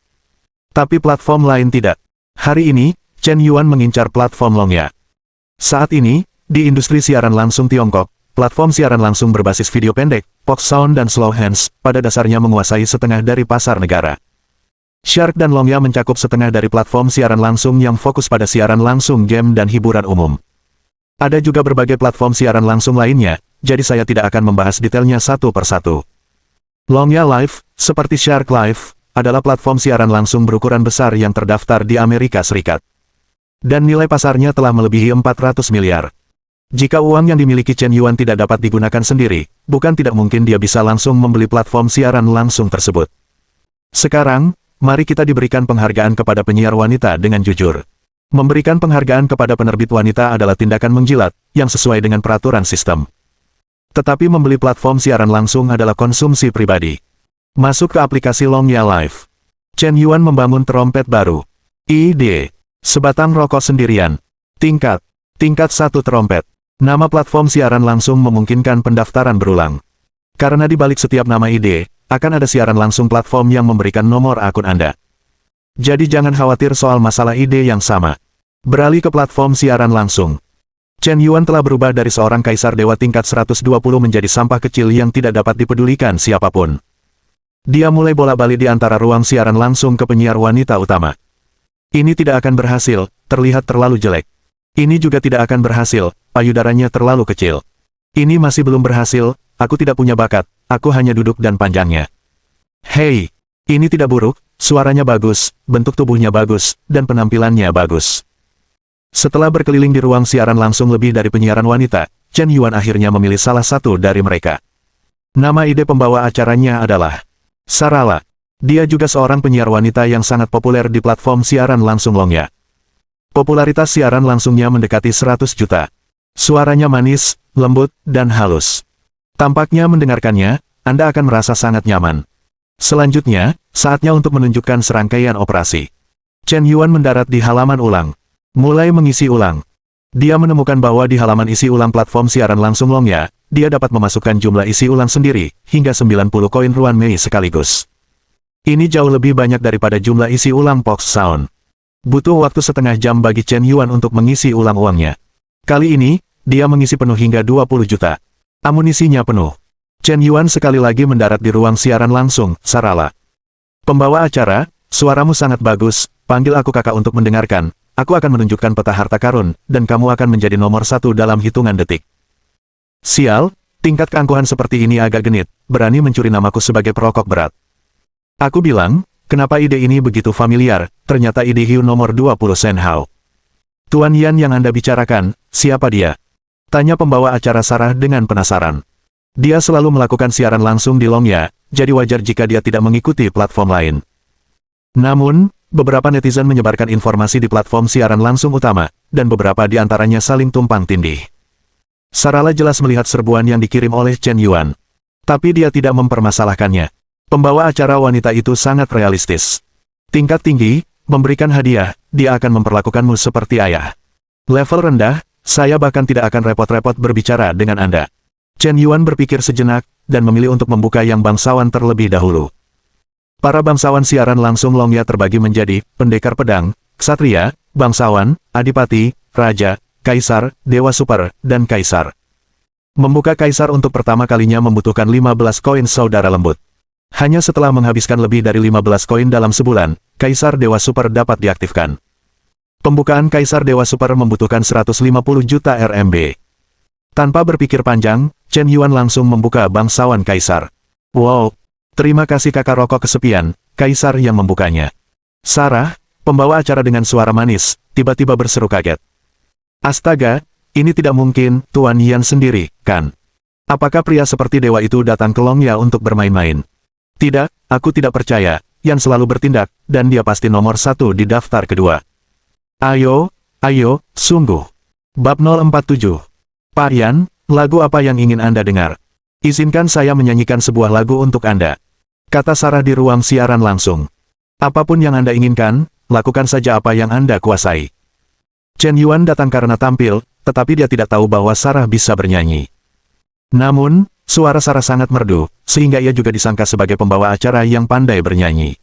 Tapi platform lain tidak. Hari ini, Chen Yuan mengincar platform Longya. Saat ini, di industri siaran langsung Tiongkok, platform siaran langsung berbasis video pendek, Fox Sound dan Slow Hands, pada dasarnya menguasai setengah dari pasar negara. Shark dan Longya mencakup setengah dari platform siaran langsung yang fokus pada siaran langsung game dan hiburan umum. Ada juga berbagai platform siaran langsung lainnya, jadi saya tidak akan membahas detailnya satu persatu. Longya Live, seperti Shark Live, adalah platform siaran langsung berukuran besar yang terdaftar di Amerika Serikat. Dan nilai pasarnya telah melebihi 400 miliar. Jika uang yang dimiliki Chen Yuan tidak dapat digunakan sendiri, bukan tidak mungkin dia bisa langsung membeli platform siaran langsung tersebut. Sekarang, mari kita diberikan penghargaan kepada penyiar wanita dengan jujur. Memberikan penghargaan kepada penerbit wanita adalah tindakan menjilat, yang sesuai dengan peraturan sistem. Tetapi membeli platform siaran langsung adalah konsumsi pribadi. Masuk ke aplikasi Longya Live. Chen Yuan membangun trompet baru. ID. Sebatang rokok sendirian. Tingkat 1 trompet. Nama platform siaran langsung memungkinkan pendaftaran berulang. Karena di balik setiap nama ID, akan ada siaran langsung platform yang memberikan nomor akun Anda. Jadi jangan khawatir soal masalah ID yang sama. Beralih ke platform siaran langsung. Chen Yuan telah berubah dari seorang kaisar dewa tingkat 120 menjadi sampah kecil yang tidak dapat dipedulikan siapapun. Dia mulai bolak-balik di antara ruang siaran langsung ke penyiar wanita utama. Ini tidak akan berhasil, terlihat terlalu jelek. Ini juga tidak akan berhasil, payudaranya terlalu kecil. Ini masih belum berhasil, aku tidak punya bakat, aku hanya duduk dan panjangnya. Hei, ini tidak buruk, suaranya bagus, bentuk tubuhnya bagus, dan penampilannya bagus. Setelah berkeliling di ruang siaran langsung lebih dari penyiaran wanita, Chen Yuan akhirnya memilih salah satu dari mereka. Nama ide pembawa acaranya adalah Sarala. Dia juga seorang penyiar wanita yang sangat populer di platform siaran langsung Longya. Popularitas siaran langsungnya mendekati 100 juta. Suaranya manis, lembut, dan halus. Tampaknya mendengarkannya, Anda akan merasa sangat nyaman. Selanjutnya, saatnya untuk menunjukkan serangkaian operasi. Chen Yuan mendarat di halaman ulang. Mulai mengisi ulang. Dia menemukan bahwa di halaman isi ulang platform siaran langsung Longya, dia dapat memasukkan jumlah isi ulang sendiri, hingga 90 koin Ruan Mei sekaligus. Ini jauh lebih banyak daripada jumlah isi ulang Fox Sound. Butuh waktu setengah jam bagi Chen Yuan untuk mengisi ulang uangnya. Kali ini, dia mengisi penuh hingga 20 juta. Amunisinya penuh. Chen Yuan sekali lagi mendarat di ruang siaran langsung, Sarala. Pembawa acara, Suaramu sangat bagus, panggil aku kakak untuk mendengarkan. Aku akan menunjukkan peta harta karun, dan kamu akan menjadi nomor 1 dalam hitungan detik. Sial, tingkat keangkuhan seperti ini agak genit, berani mencuri namaku sebagai perokok berat. Aku bilang, kenapa ide ini begitu familiar, ternyata ide hiu nomor 20 Shen Hao. Tuan Yan yang Anda bicarakan, siapa dia? Tanya pembawa acara Sarah dengan penasaran. Dia selalu melakukan siaran langsung di Longya, jadi wajar jika dia tidak mengikuti platform lain. Namun, beberapa netizen menyebarkan informasi di platform siaran langsung utama, dan beberapa di antaranya saling tumpang tindih. Sarala jelas melihat serbuan yang dikirim oleh Chen Yuan. Tapi dia tidak mempermasalahkannya. Pembawa acara wanita itu sangat realistis. Tingkat tinggi, memberikan hadiah, dia akan memperlakukanmu seperti ayah. Level rendah, saya bahkan tidak akan repot-repot berbicara dengan Anda. Chen Yuan berpikir sejenak, dan memilih untuk membuka yang bangsawan terlebih dahulu. Para bangsawan siaran langsung Longya terbagi menjadi, pendekar pedang, ksatria, bangsawan, adipati, raja, kaisar, dewa super, dan kaisar. Membuka kaisar untuk pertama kalinya membutuhkan 15 koin saudara lembut. Hanya setelah menghabiskan lebih dari 15 koin dalam sebulan, kaisar dewa super dapat diaktifkan. Pembukaan kaisar dewa super membutuhkan 150 juta RMB. Tanpa berpikir panjang, Chen Yuan langsung membuka bangsawan kaisar. Wow, terima kasih kakak rokok kesepian, kaisar yang membukanya. Sarah, pembawa acara dengan suara manis, tiba-tiba berseru kaget. Astaga, ini tidak mungkin, Tuan Yan sendiri, kan? Apakah pria seperti dewa itu datang ke Longya untuk bermain-main? Tidak, aku tidak percaya, Yan selalu bertindak, dan dia pasti nomor 1 di daftar kedua. Ayo, sungguh. Bab 047. Pak Yan, lagu apa yang ingin Anda dengar? Izinkan saya menyanyikan sebuah lagu untuk Anda. Kata Sarah di ruang siaran langsung. Apapun yang Anda inginkan, lakukan saja apa yang Anda kuasai. Chen Yuan datang karena tampil, tetapi dia tidak tahu bahwa Sarah bisa bernyanyi. Namun, suara Sarah sangat merdu, sehingga ia juga disangka sebagai pembawa acara yang pandai bernyanyi.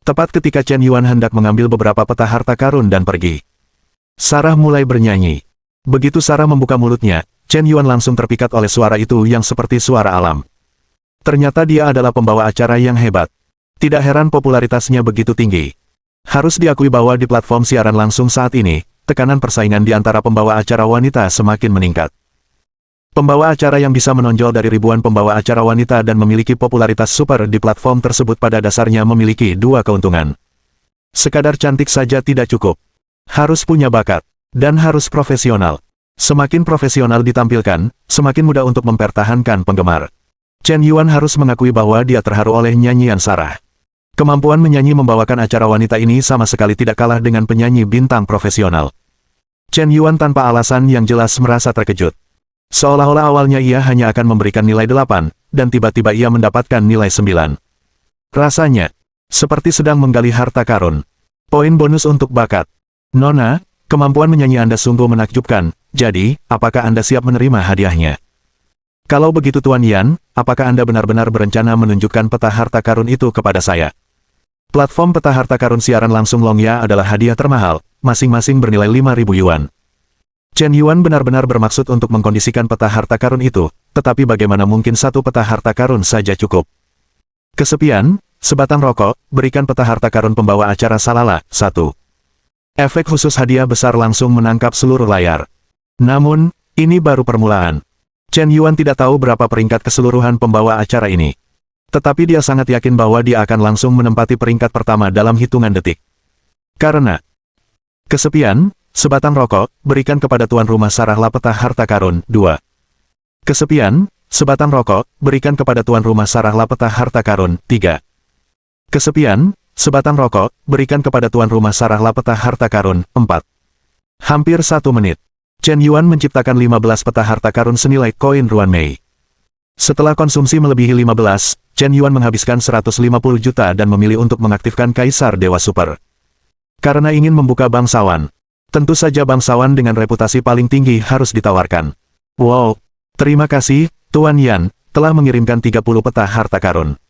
Tepat ketika Chen Yuan hendak mengambil beberapa peta harta karun dan pergi, Sarah mulai bernyanyi. Begitu Sarah membuka mulutnya, Chen Yuan langsung terpikat oleh suara itu yang seperti suara alam. Ternyata dia adalah pembawa acara yang hebat. Tidak heran popularitasnya begitu tinggi. Harus diakui bahwa di platform siaran langsung saat ini, tekanan persaingan di antara pembawa acara wanita semakin meningkat. Pembawa acara yang bisa menonjol dari ribuan pembawa acara wanita dan memiliki popularitas super di platform tersebut pada dasarnya memiliki dua keuntungan. Sekadar cantik saja tidak cukup. Harus punya bakat, dan harus profesional. Semakin profesional ditampilkan, semakin mudah untuk mempertahankan penggemar. Chen Yuan harus mengakui bahwa dia terharu oleh nyanyian Sarah. Kemampuan menyanyi membawakan acara wanita ini sama sekali tidak kalah dengan penyanyi bintang profesional. Chen Yuan tanpa alasan yang jelas merasa terkejut. Seolah-olah awalnya ia hanya akan memberikan nilai 8, dan tiba-tiba ia mendapatkan nilai 9. Rasanya seperti sedang menggali harta karun. Poin bonus untuk bakat. Nona, kemampuan menyanyi Anda sungguh menakjubkan, jadi, apakah Anda siap menerima hadiahnya? Kalau begitu Tuan Yan, apakah Anda benar-benar berencana menunjukkan peta harta karun itu kepada saya? Platform peta harta karun siaran langsung Longya adalah hadiah termahal, masing-masing bernilai 5.000 yuan. Chen Yuan benar-benar bermaksud untuk mengkondisikan peta harta karun itu, tetapi bagaimana mungkin satu peta harta karun saja cukup? Kesepian, sebatang rokok, berikan peta harta karun pembawa acara Salala, 1. Efek khusus hadiah besar langsung menangkap seluruh layar. Namun, ini baru permulaan. Chen Yuan tidak tahu berapa peringkat keseluruhan pembawa acara ini. Tetapi dia sangat yakin bahwa dia akan langsung menempati peringkat pertama dalam hitungan detik. Karena kesepian, sebatang rokok, berikan kepada tuan rumah Sarah peta harta karun, 2. Kesepian, sebatang rokok, berikan kepada tuan rumah Sarah peta harta karun, 3. Kesepian, sebatang rokok, berikan kepada tuan rumah Sarah peta harta karun, 4. Hampir 1 menit. Chen Yuan menciptakan 15 peta harta karun senilai koin Ruan Mei. Setelah konsumsi melebihi 15, Chen Yuan menghabiskan 150 juta dan memilih untuk mengaktifkan Kaisar Dewa Super. Karena ingin membuka bangsawan. Tentu saja bangsawan dengan reputasi paling tinggi harus ditawarkan. Wow, terima kasih, Tuan Yan, telah mengirimkan 30 peta harta karun.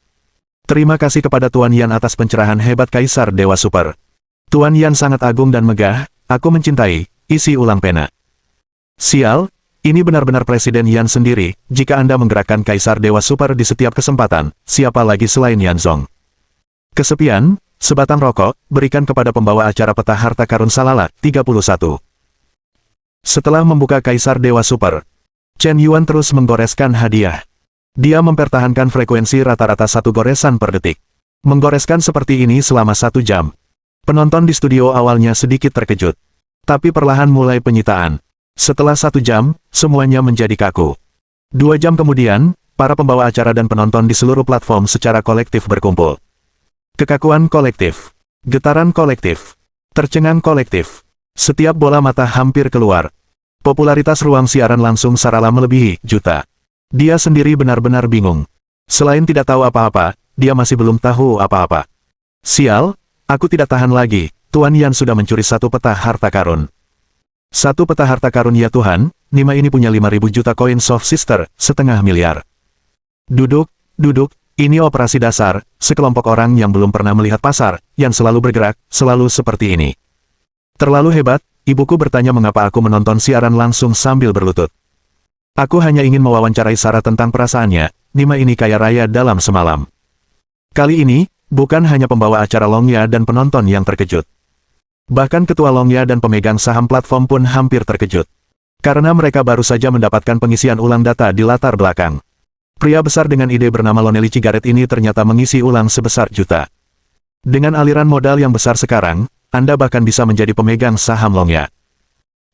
Terima kasih kepada Tuan Yan atas pencerahan hebat Kaisar Dewa Super. Tuan Yan sangat agung dan megah, aku mencintai, isi ulang pena. Sial, ini benar-benar Presiden Yan sendiri, jika Anda menggerakkan Kaisar Dewa Super di setiap kesempatan, siapa lagi selain Yan Zong? Kesepian, sebatang rokok, berikan kepada pembawa acara peta harta karun Salala, 31. Setelah membuka Kaisar Dewa Super, Chen Yuan terus menggoreskan hadiah. Dia mempertahankan frekuensi rata-rata 1 goresan per detik. Menggoreskan seperti ini selama 1 jam. Penonton di studio awalnya sedikit terkejut. Tapi perlahan mulai penyitaan. Setelah 1 jam, semuanya menjadi kaku. 2 jam kemudian, para pembawa acara dan penonton di seluruh platform secara kolektif berkumpul. Kekakuan kolektif. Getaran kolektif. Tercengang kolektif. Setiap bola mata hampir keluar. Popularitas ruang siaran langsung Sarala melebihi juta. Dia sendiri benar-benar bingung. Selain tidak tahu apa-apa, dia masih belum tahu apa-apa. Sial, aku tidak tahan lagi, Tuan Yan sudah mencuri 1 peta harta karun. 1 peta harta karun ya Tuhan, Nima ini punya 5.000 juta koin Soft Sister, 0,5 miliar. Duduk, ini operasi dasar, sekelompok orang yang belum pernah melihat pasar, yang selalu bergerak, selalu seperti ini. Terlalu hebat, ibuku bertanya mengapa aku menonton siaran langsung sambil berlutut. Aku hanya ingin mewawancarai Sarah tentang perasaannya, Nima ini kaya raya dalam semalam. Kali ini, bukan hanya pembawa acara Longya dan penonton yang terkejut. Bahkan ketua Longya dan pemegang saham platform pun hampir terkejut. Karena mereka baru saja mendapatkan pengisian ulang data di latar belakang. Pria besar dengan ide bernama Lonely Cigarette ini ternyata mengisi ulang sebesar juta. Dengan aliran modal yang besar sekarang, Anda bahkan bisa menjadi pemegang saham Longya.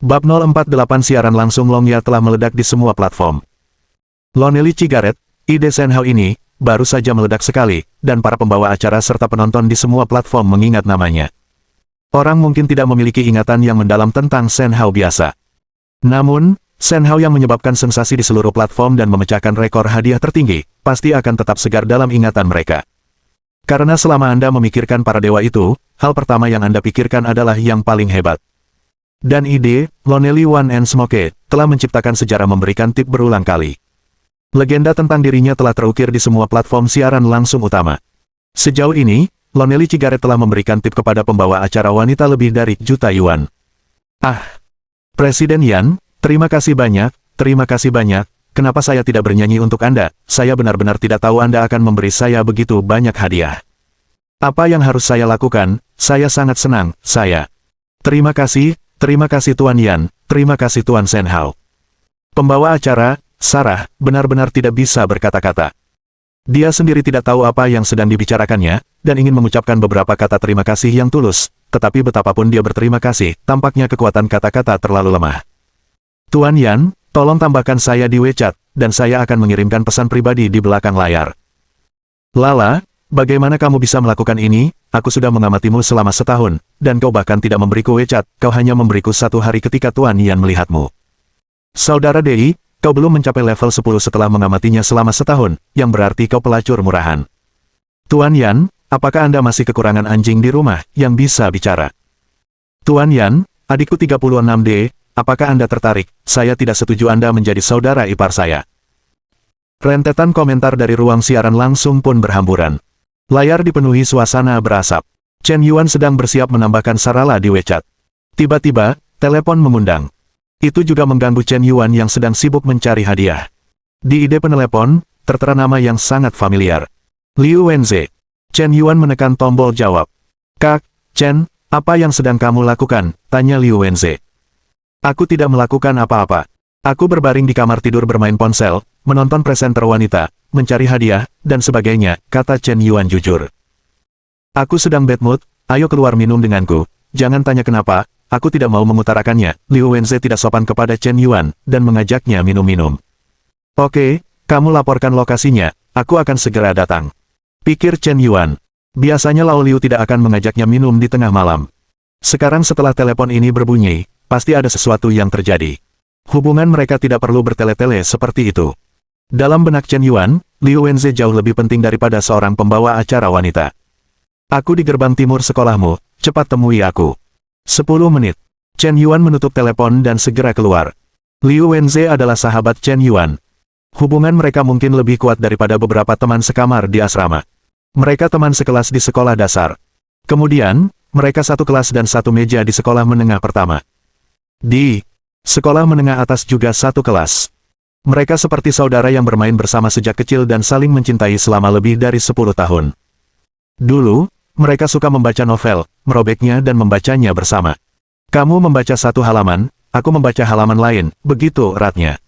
Bab 048 siaran langsung Longya telah meledak di semua platform. Lonely Cigarette, ide Shenhao ini, baru saja meledak sekali, dan para pembawa acara serta penonton di semua platform mengingat namanya. Orang mungkin tidak memiliki ingatan yang mendalam tentang Shenhao biasa. Namun, Shenhao yang menyebabkan sensasi di seluruh platform dan memecahkan rekor hadiah tertinggi, pasti akan tetap segar dalam ingatan mereka. Karena selama Anda memikirkan para dewa itu, hal pertama yang Anda pikirkan adalah yang paling hebat. Dan ide, Lonely One and Smoke, telah menciptakan sejarah memberikan tip berulang kali. Legenda tentang dirinya telah terukir di semua platform siaran langsung utama. Sejauh ini, Lonely Cigarette telah memberikan tip kepada pembawa acara wanita lebih dari juta yuan. Presiden Yan, terima kasih banyak, kenapa saya tidak bernyanyi untuk Anda, saya benar-benar tidak tahu Anda akan memberi saya begitu banyak hadiah. Apa yang harus saya lakukan, saya sangat senang, Terima kasih Tuan Yan, terima kasih Tuan Shenhao. Pembawa acara, Sarah, benar-benar tidak bisa berkata-kata. Dia sendiri tidak tahu apa yang sedang dibicarakannya, dan ingin mengucapkan beberapa kata terima kasih yang tulus, tetapi betapapun dia berterima kasih, tampaknya kekuatan kata-kata terlalu lemah. Tuan Yan, tolong tambahkan saya di WeChat, dan saya akan mengirimkan pesan pribadi di belakang layar. Lala, bagaimana kamu bisa melakukan ini? Aku sudah mengamatimu selama setahun, dan kau bahkan tidak memberiku WeChat, kau hanya memberiku 1 hari ketika Tuan Yan melihatmu. Saudara Dei, kau belum mencapai level 10 setelah mengamatinya selama setahun, yang berarti kau pelacur murahan. Tuan Yan, apakah Anda masih kekurangan anjing di rumah, yang bisa bicara? Tuan Yan, adikku 36D, apakah Anda tertarik? Saya tidak setuju Anda menjadi saudara ipar saya. Rentetan komentar dari ruang siaran langsung pun berhamburan. Layar dipenuhi suasana berasap. Chen Yuan sedang bersiap menambahkan Sarala di WeChat. Tiba-tiba, telepon mengundang. Itu juga mengganggu Chen Yuan yang sedang sibuk mencari hadiah. Di ide penelepon, tertera nama yang sangat familiar. Liu Wenze. Chen Yuan menekan tombol jawab. Kak, Chen, apa yang sedang kamu lakukan? Tanya Liu Wenze. Aku tidak melakukan apa-apa. Aku berbaring di kamar tidur bermain ponsel, menonton presenter wanita, mencari hadiah, dan sebagainya, kata Chen Yuan jujur. Aku sedang bad mood, ayo keluar minum denganku. Jangan tanya kenapa, aku tidak mau mengutarakannya. Liu Wenze tidak sopan kepada Chen Yuan, dan mengajaknya minum-minum. Oke, kamu laporkan lokasinya, aku akan segera datang. Pikir Chen Yuan. Biasanya Lao Liu tidak akan mengajaknya minum di tengah malam. Sekarang setelah telepon ini berbunyi, pasti ada sesuatu yang terjadi. Hubungan mereka tidak perlu bertele-tele seperti itu. Dalam benak Chen Yuan, Liu Wenze jauh lebih penting daripada seorang pembawa acara wanita. Aku di gerbang timur sekolahmu, cepat temui aku. 10 menit. Chen Yuan menutup telepon dan segera keluar. Liu Wenze adalah sahabat Chen Yuan. Hubungan mereka mungkin lebih kuat daripada beberapa teman sekamar di asrama. Mereka teman sekelas di sekolah dasar. Kemudian, mereka satu kelas dan satu meja di sekolah menengah pertama. Di sekolah menengah atas juga satu kelas. Mereka seperti saudara yang bermain bersama sejak kecil dan saling mencintai selama lebih dari 10 tahun. Dulu, Mereka suka membaca novel, merobeknya dan membacanya bersama. Kamu membaca satu halaman, aku membaca halaman lain, begitu eratnya.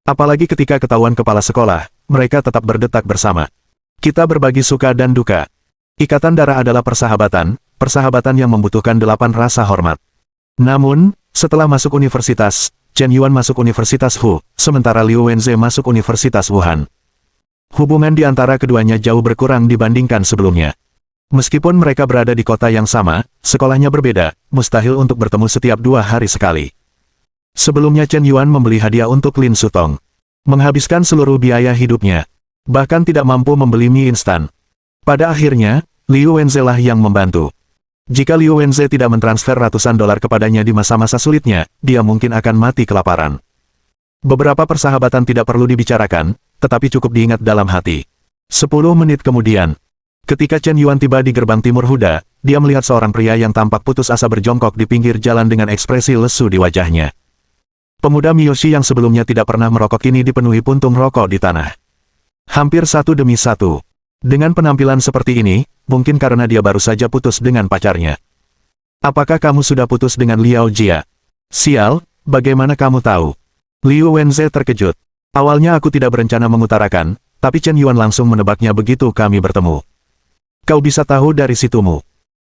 Apalagi ketika ketahuan kepala sekolah, mereka tetap berdetak bersama. Kita berbagi suka dan duka. Ikatan darah adalah persahabatan, persahabatan yang membutuhkan 8 rasa hormat. Namun, setelah masuk universitas, Chen Yuan masuk Universitas Hu, sementara Liu Wenze masuk Universitas Wuhan. Hubungan di antara keduanya jauh berkurang dibandingkan sebelumnya. Meskipun mereka berada di kota yang sama, sekolahnya berbeda, mustahil untuk bertemu setiap 2 hari sekali. Sebelumnya Chen Yuan membeli hadiah untuk Lin Sutong. Menghabiskan seluruh biaya hidupnya. Bahkan tidak mampu membeli mie instan. Pada akhirnya, Liu Wenze lah yang membantu. Jika Liu Wenze tidak mentransfer ratusan dolar kepadanya di masa-masa sulitnya, dia mungkin akan mati kelaparan. Beberapa persahabatan tidak perlu dibicarakan, tetapi cukup diingat dalam hati. 10 menit kemudian, ketika Chen Yuan tiba di gerbang timur Huda, dia melihat seorang pria yang tampak putus asa berjongkok di pinggir jalan dengan ekspresi lesu di wajahnya. Pemuda Miyoshi yang sebelumnya tidak pernah merokok kini dipenuhi puntung rokok di tanah. Hampir satu demi satu. Dengan penampilan seperti ini, mungkin karena dia baru saja putus dengan pacarnya. Apakah kamu sudah putus dengan Liao Jia? Sial, bagaimana kamu tahu? Liu Wenze terkejut. Awalnya aku tidak berencana mengutarakan, tapi Chen Yuan langsung menebaknya begitu kami bertemu. Kau bisa tahu dari situmu.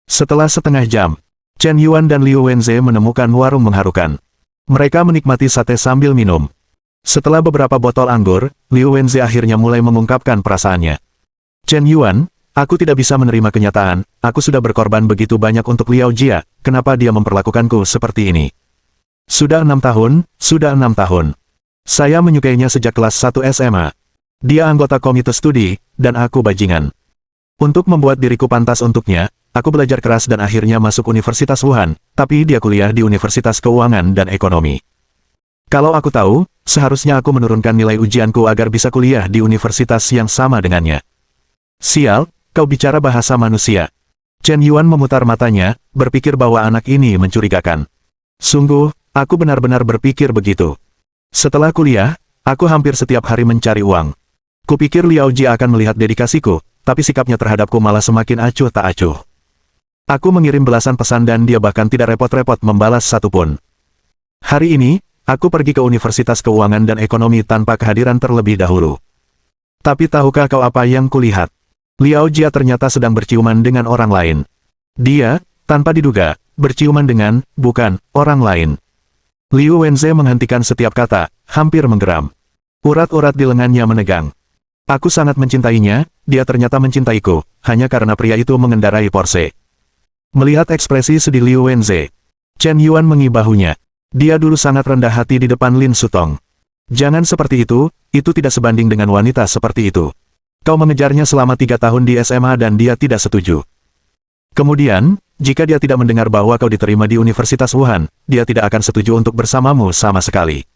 Setelah setengah jam, Chen Yuan dan Liu Wenze menemukan warung mengharukan. Mereka menikmati sate sambil minum. Setelah beberapa botol anggur, Liu Wenze akhirnya mulai mengungkapkan perasaannya. Chen Yuan, aku tidak bisa menerima kenyataan, aku sudah berkorban begitu banyak untuk Liao Jia, kenapa dia memperlakukanku seperti ini? Sudah 6 tahun, sudah 6 tahun. Saya menyukainya sejak kelas 1 SMA. Dia anggota komite studi, dan aku bajingan. Untuk membuat diriku pantas untuknya, aku belajar keras dan akhirnya masuk Universitas Wuhan, tapi dia kuliah di Universitas Keuangan dan Ekonomi. Kalau aku tahu, seharusnya aku menurunkan nilai ujianku agar bisa kuliah di universitas yang sama dengannya. Sial, kau bicara bahasa manusia. Chen Yuan memutar matanya, berpikir bahwa anak ini mencurigakan. Sungguh, aku benar-benar berpikir begitu. Setelah kuliah, aku hampir setiap hari mencari uang. Kupikir Liao Jia akan melihat dedikasiku, tapi sikapnya terhadapku malah semakin acuh tak acuh. Aku mengirim belasan pesan dan dia bahkan tidak repot-repot membalas satupun. Hari ini, aku pergi ke Universitas Keuangan dan Ekonomi tanpa kehadiran terlebih dahulu. Tapi tahukah kau apa yang kulihat? Liao Jia ternyata sedang berciuman dengan orang lain. Dia, tanpa diduga, berciuman dengan, bukan, orang lain. Liu Wenze menghentikan setiap kata, hampir menggeram. Urat-urat di lengannya menegang. Aku sangat mencintainya, dia ternyata mencintaiku, hanya karena pria itu mengendarai Porsche. Melihat ekspresi sedih Liu Wenze, Chen Yuan mengibahunya. Dia dulu sangat rendah hati di depan Lin Sutong. Jangan seperti itu tidak sebanding dengan wanita seperti itu. Kau mengejarnya selama 3 tahun di SMA dan dia tidak setuju. Kemudian, jika dia tidak mendengar bahwa kau diterima di Universitas Wuhan, dia tidak akan setuju untuk bersamamu sama sekali.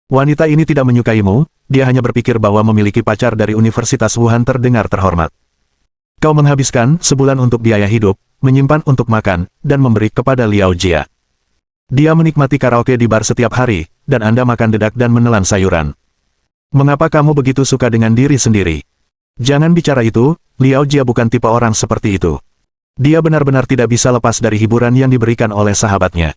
Wanita ini tidak menyukaimu, dia hanya berpikir bahwa memiliki pacar dari Universitas Wuhan terdengar terhormat. Kau menghabiskan sebulan untuk biaya hidup, menyimpan untuk makan, dan memberi kepada Liao Jia. Dia menikmati karaoke di bar setiap hari, dan Anda makan dedak dan menelan sayuran. Mengapa kamu begitu suka dengan diri sendiri? Jangan bicara itu, Liao Jia bukan tipe orang seperti itu. Dia benar-benar tidak bisa lepas dari hiburan yang diberikan oleh sahabatnya.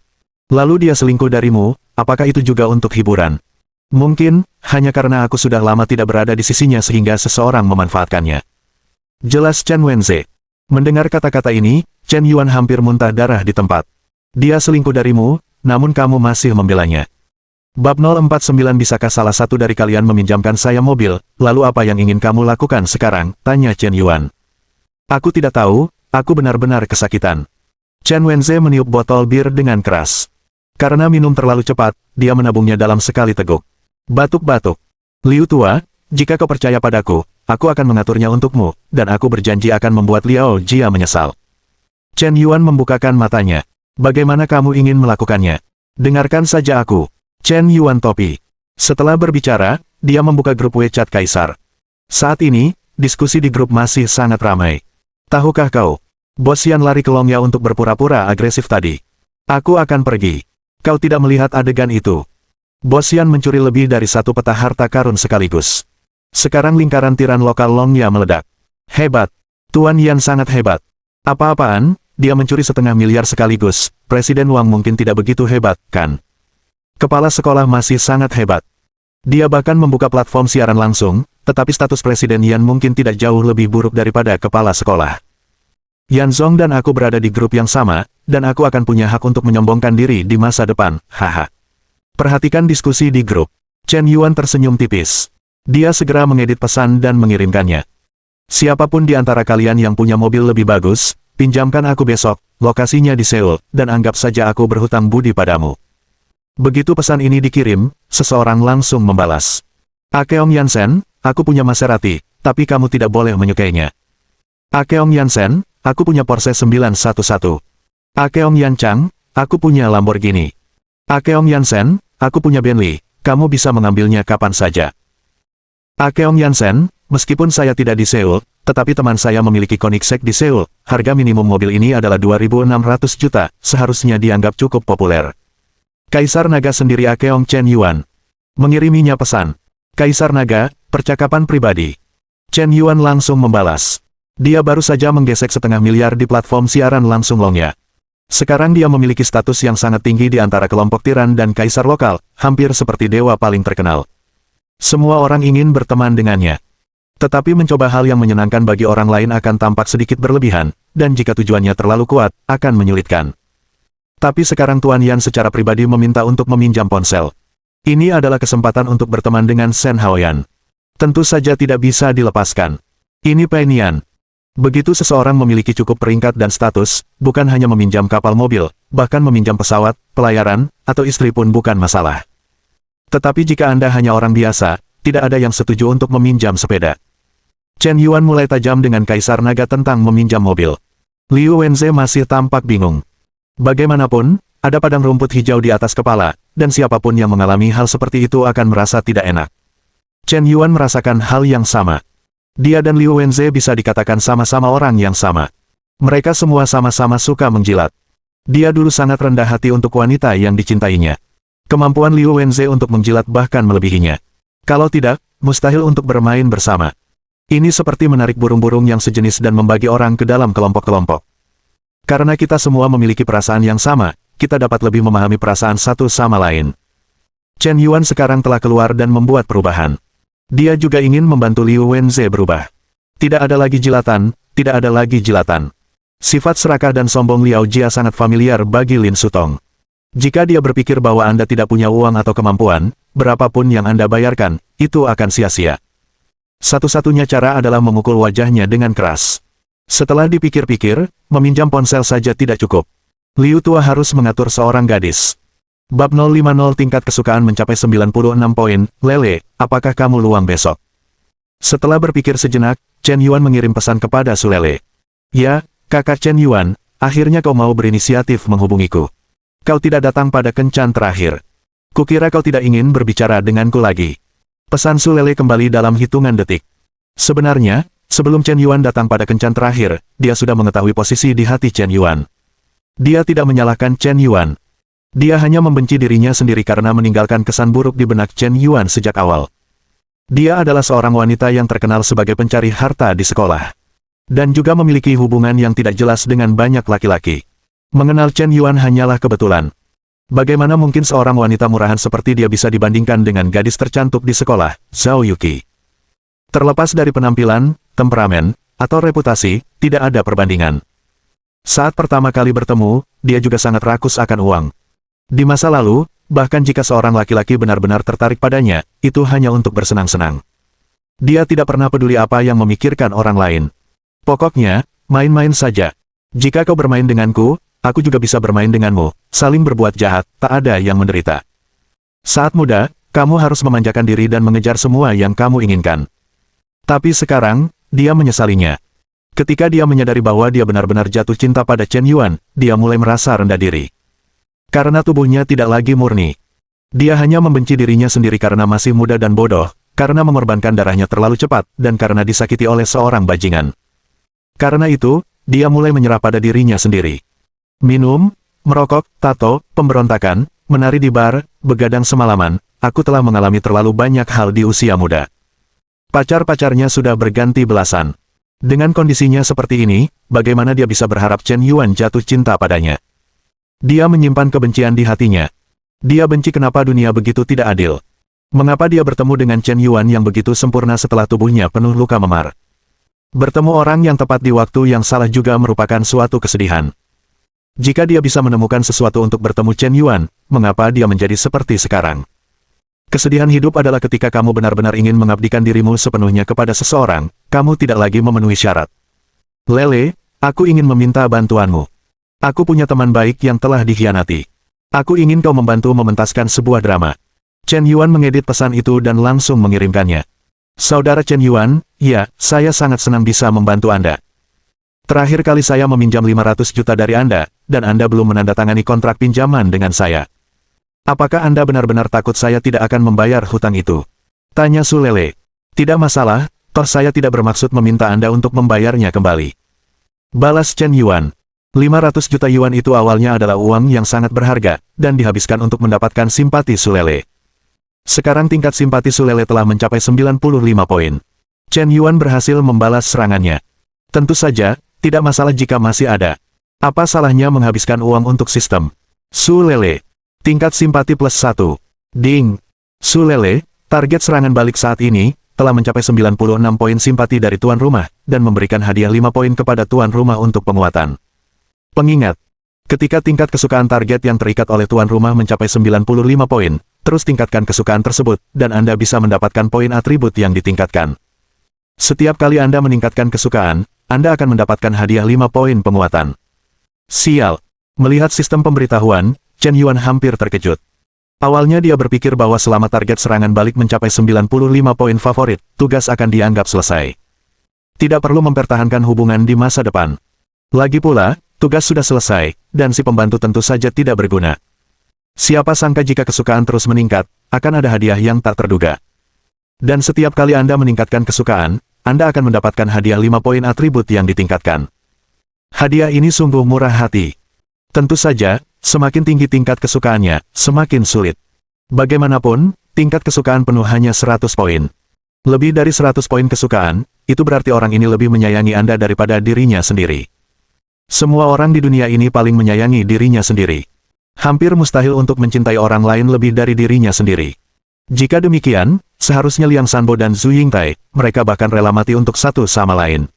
Lalu dia selingkuh darimu, apakah itu juga untuk hiburan? Mungkin, hanya karena aku sudah lama tidak berada di sisinya sehingga seseorang memanfaatkannya. Jelas Chen Wenze. Mendengar kata-kata ini, Chen Yuan hampir muntah darah di tempat. Dia selingkuh darimu, namun kamu masih membelanya. Bab 049. Bisakah salah satu dari kalian meminjamkan saya mobil, lalu apa yang ingin kamu lakukan sekarang? Tanya Chen Yuan. Aku tidak tahu, aku benar-benar kesakitan. Chen Wenze meniup botol bir dengan keras. Karena minum terlalu cepat, dia menabungnya dalam sekali teguk. Batuk-batuk. Liu tua, jika kau percaya padaku, aku akan mengaturnya untukmu, dan aku berjanji akan membuat Liao Jia menyesal. Chen Yuan membukakan matanya. Bagaimana kamu ingin melakukannya? Dengarkan saja aku. Chen Yuan topi. Setelah berbicara, dia membuka grup WeChat Kaisar. Saat ini, diskusi di grup masih sangat ramai. Tahukah kau, Bos Yan lari ke Longya untuk berpura-pura agresif tadi. Aku akan pergi. Kau tidak melihat adegan itu. Bos Yan mencuri lebih dari 1 peta harta karun sekaligus. Sekarang lingkaran tiran lokal Longya meledak. Hebat. Tuan Yan sangat hebat. Apa-apaan, dia mencuri 500 miliar sekaligus, Presiden Wang mungkin tidak begitu hebat, kan? Kepala sekolah masih sangat hebat. Dia bahkan membuka platform siaran langsung, tetapi status Presiden Yan mungkin tidak jauh lebih buruk daripada kepala sekolah. Yan Zong dan aku berada di grup yang sama, dan aku akan punya hak untuk menyombongkan diri di masa depan, haha. Perhatikan diskusi di grup. Chen Yuan tersenyum tipis. Dia segera mengedit pesan dan mengirimkannya. Siapapun di antara kalian yang punya mobil lebih bagus, pinjamkan aku besok, lokasinya di Seoul, dan anggap saja aku berhutang budi padamu. Begitu pesan ini dikirim, seseorang langsung membalas. Akeong Yansen, aku punya Maserati, tapi kamu tidak boleh menyukainya. Akeong Yansen, aku punya Porsche 911. Akeong Yanchang, aku punya Lamborghini. Akeong Yansen, aku punya Bentley, kamu bisa mengambilnya kapan saja. Akeong Yansen, meskipun saya tidak di Seoul, tetapi teman saya memiliki Koenigsegg di Seoul, harga minimum mobil ini adalah 2.600 juta, seharusnya dianggap cukup populer. Kaisar Naga sendiri Akeong Chen Yuan. Mengiriminya pesan. Kaisar Naga, percakapan pribadi. Chen Yuan langsung membalas. Dia baru saja menggesek 500 miliar di platform siaran langsung Longya. Sekarang dia memiliki status yang sangat tinggi di antara kelompok tiran dan kaisar lokal, hampir seperti dewa paling terkenal. Semua orang ingin berteman dengannya. Tetapi mencoba hal yang menyenangkan bagi orang lain akan tampak sedikit berlebihan, dan jika tujuannya terlalu kuat, akan menyulitkan. Tapi sekarang Tuan Yan secara pribadi meminta untuk meminjam ponsel. Ini adalah kesempatan untuk berteman dengan Shen Haoyan. Tentu saja tidak bisa dilepaskan. Ini Pen Yan. Begitu seseorang memiliki cukup peringkat dan status, bukan hanya meminjam kapal mobil, bahkan meminjam pesawat, pelayaran, atau istri pun bukan masalah. Tetapi jika Anda hanya orang biasa, tidak ada yang setuju untuk meminjam sepeda. Chen Yuan mulai tajam dengan Kaisar Naga tentang meminjam mobil. Liu Wenze masih tampak bingung. Bagaimanapun, ada padang rumput hijau di atas kepala, dan siapapun yang mengalami hal seperti itu akan merasa tidak enak. Chen Yuan merasakan hal yang sama. Dia dan Liu Wenze bisa dikatakan sama-sama orang yang sama. Mereka semua sama-sama suka menjilat. Dia dulu sangat rendah hati untuk wanita yang dicintainya. Kemampuan Liu Wenze untuk menjilat bahkan melebihinya. Kalau tidak, mustahil untuk bermain bersama. Ini seperti menarik burung-burung yang sejenis dan membagi orang ke dalam kelompok-kelompok. Karena kita semua memiliki perasaan yang sama, kita dapat lebih memahami perasaan satu sama lain. Chen Yuan sekarang telah keluar dan membuat perubahan. Dia juga ingin membantu Liu Wenze berubah. Tidak ada lagi jilatan, tidak ada lagi jilatan. Sifat serakah dan sombong Liao Jia sangat familiar bagi Lin Sutong. Jika dia berpikir bahwa Anda tidak punya uang atau kemampuan, berapapun yang Anda bayarkan, itu akan sia-sia. Satu-satunya cara adalah memukul wajahnya dengan keras. Setelah dipikir-pikir, meminjam ponsel saja tidak cukup. Liu Tua harus mengatur seorang gadis. Bab 050 tingkat kesukaan mencapai 96 poin, Lele, apakah kamu luang besok? Setelah berpikir sejenak, Chen Yuan mengirim pesan kepada Su Lele. Ya, kakak Chen Yuan, akhirnya kau mau berinisiatif menghubungiku. Kau tidak datang pada kencan terakhir. Kukira kau tidak ingin berbicara denganku lagi. Pesan Su Lele kembali dalam hitungan detik. Sebenarnya, sebelum Chen Yuan datang pada kencan terakhir, dia sudah mengetahui posisi di hati Chen Yuan. Dia tidak menyalahkan Chen Yuan. Dia hanya membenci dirinya sendiri karena meninggalkan kesan buruk di benak Chen Yuan sejak awal. Dia adalah seorang wanita yang terkenal sebagai pencari harta di sekolah. Dan juga memiliki hubungan yang tidak jelas dengan banyak laki-laki. Mengenal Chen Yuan hanyalah kebetulan. Bagaimana mungkin seorang wanita murahan seperti dia bisa dibandingkan dengan gadis tercantik di sekolah, Zhao Yuki? Terlepas dari penampilan, temperamen, atau reputasi, tidak ada perbandingan. Saat pertama kali bertemu, dia juga sangat rakus akan uang. Di masa lalu, bahkan jika seorang laki-laki benar-benar tertarik padanya, itu hanya untuk bersenang-senang. Dia tidak pernah peduli apa yang memikirkan orang lain. Pokoknya, main-main saja. Jika kau bermain denganku, aku juga bisa bermain denganmu, saling berbuat jahat, tak ada yang menderita. Saat muda, kamu harus memanjakan diri dan mengejar semua yang kamu inginkan. Tapi sekarang, dia menyesalinya. Ketika dia menyadari bahwa dia benar-benar jatuh cinta pada Chen Yuan, dia mulai merasa rendah diri. Karena tubuhnya tidak lagi murni. Dia hanya membenci dirinya sendiri karena masih muda dan bodoh, karena mengorbankan darahnya terlalu cepat, dan karena disakiti oleh seorang bajingan. Karena itu, dia mulai menyerah pada dirinya sendiri. Minum, merokok, tato, pemberontakan, menari di bar, begadang semalaman, aku telah mengalami terlalu banyak hal di usia muda. Pacar-pacarnya sudah berganti belasan. Dengan kondisinya seperti ini, bagaimana dia bisa berharap Chen Yuan jatuh cinta padanya? Dia menyimpan kebencian di hatinya. Dia benci kenapa dunia begitu tidak adil. Mengapa dia bertemu dengan Chen Yuan yang begitu sempurna setelah tubuhnya penuh luka memar? Bertemu orang yang tepat di waktu yang salah juga merupakan suatu kesedihan. Jika dia bisa menemukan sesuatu untuk bertemu Chen Yuan, mengapa dia menjadi seperti sekarang? Kesedihan hidup adalah ketika kamu benar-benar ingin mengabdikan dirimu sepenuhnya kepada seseorang, kamu tidak lagi memenuhi syarat. Lele, aku ingin meminta bantuanmu. Aku punya teman baik yang telah dikhianati. Aku ingin kau membantu mementaskan sebuah drama. Chen Yuan mengedit pesan itu dan langsung mengirimkannya. Saudara Chen Yuan, ya, saya sangat senang bisa membantu Anda. Terakhir kali saya meminjam 500 juta dari Anda, dan Anda belum menandatangani kontrak pinjaman dengan saya. Apakah Anda benar-benar takut saya tidak akan membayar hutang itu? Tanya Su Lele. Tidak masalah, toh saya tidak bermaksud meminta Anda untuk membayarnya kembali. Balas Chen Yuan. 500 juta yuan itu awalnya adalah uang yang sangat berharga, dan dihabiskan untuk mendapatkan simpati Su Lele. Sekarang tingkat simpati Su Lele telah mencapai 95 poin. Chen Yuan berhasil membalas serangannya. Tentu saja, tidak masalah jika masih ada. Apa salahnya menghabiskan uang untuk sistem? Su Lele. Tingkat simpati plus 1. Ding. Su Lele, target serangan balik saat ini, telah mencapai 96 poin simpati dari tuan rumah, dan memberikan hadiah 5 poin kepada tuan rumah untuk penguatan. Pengingat. Ketika tingkat kesukaan target yang terikat oleh tuan rumah mencapai 95 poin, terus tingkatkan kesukaan tersebut, dan Anda bisa mendapatkan poin atribut yang ditingkatkan. Setiap kali Anda meningkatkan kesukaan, Anda akan mendapatkan hadiah 5 poin penguatan. Sial. Melihat sistem pemberitahuan, Chen Yuan hampir terkejut. Awalnya dia berpikir bahwa selama target serangan balik mencapai 95 poin favorit, tugas akan dianggap selesai. Tidak perlu mempertahankan hubungan di masa depan. Lagi pula, tugas sudah selesai, dan si pembantu tentu saja tidak berguna. Siapa sangka jika kesukaan terus meningkat, akan ada hadiah yang tak terduga. Dan setiap kali Anda meningkatkan kesukaan, Anda akan mendapatkan hadiah 5 poin atribut yang ditingkatkan. Hadiah ini sungguh murah hati. Tentu saja, semakin tinggi tingkat kesukaannya, semakin sulit. Bagaimanapun, tingkat kesukaan penuh hanya 100 poin. Lebih dari 100 poin kesukaan, itu berarti orang ini lebih menyayangi Anda daripada dirinya sendiri. Semua orang di dunia ini paling menyayangi dirinya sendiri. Hampir mustahil untuk mencintai orang lain lebih dari dirinya sendiri. Jika demikian, seharusnya Liang Sanbo dan Zhu Yingtai, mereka bahkan rela mati untuk satu sama lain.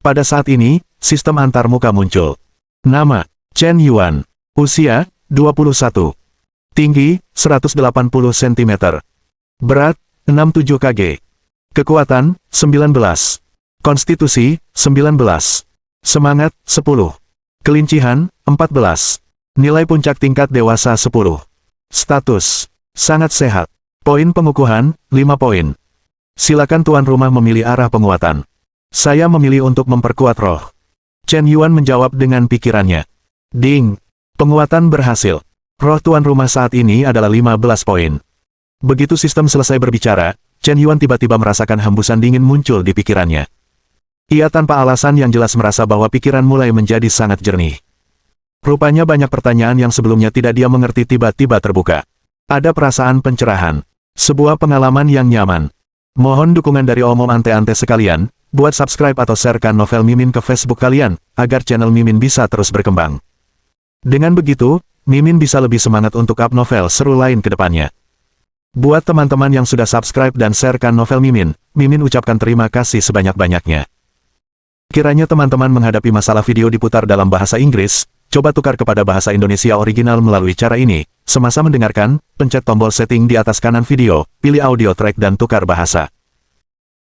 Pada saat ini, sistem antarmuka muncul. Nama, Chen Yuan. Usia, 21. Tinggi, 180 cm. Berat, 67 kg. Kekuatan, 19. Konstitusi, 19. Semangat, 10. Kelincihan, 14. Nilai puncak tingkat dewasa 10. Status, sangat sehat. Poin pengukuhan, 5 poin. Silakan tuan rumah memilih arah penguatan. Saya memilih untuk memperkuat roh. Chen Yuan menjawab dengan pikirannya. Ding. Penguatan berhasil. Roh tuan rumah saat ini adalah 15 poin. Begitu sistem selesai berbicara, Chen Yuan tiba-tiba merasakan hembusan dingin muncul di pikirannya. Ia tanpa alasan yang jelas merasa bahwa pikiran mulai menjadi sangat jernih. Rupanya banyak pertanyaan yang sebelumnya tidak dia mengerti tiba-tiba terbuka. Ada perasaan pencerahan. Sebuah pengalaman yang nyaman. Mohon dukungan dari omom ante-ante sekalian, buat subscribe atau sharekan novel Mimin ke Facebook kalian, agar channel Mimin bisa terus berkembang. Dengan begitu, Mimin bisa lebih semangat untuk up novel seru lain ke depannya. Buat teman-teman yang sudah subscribe dan sharekan novel Mimin, Mimin ucapkan terima kasih sebanyak-banyaknya. Kiranya teman-teman menghadapi masalah video diputar dalam bahasa Inggris, coba tukar kepada bahasa Indonesia original melalui cara ini. Semasa mendengarkan, pencet tombol setting di atas kanan video, pilih audio track dan tukar bahasa.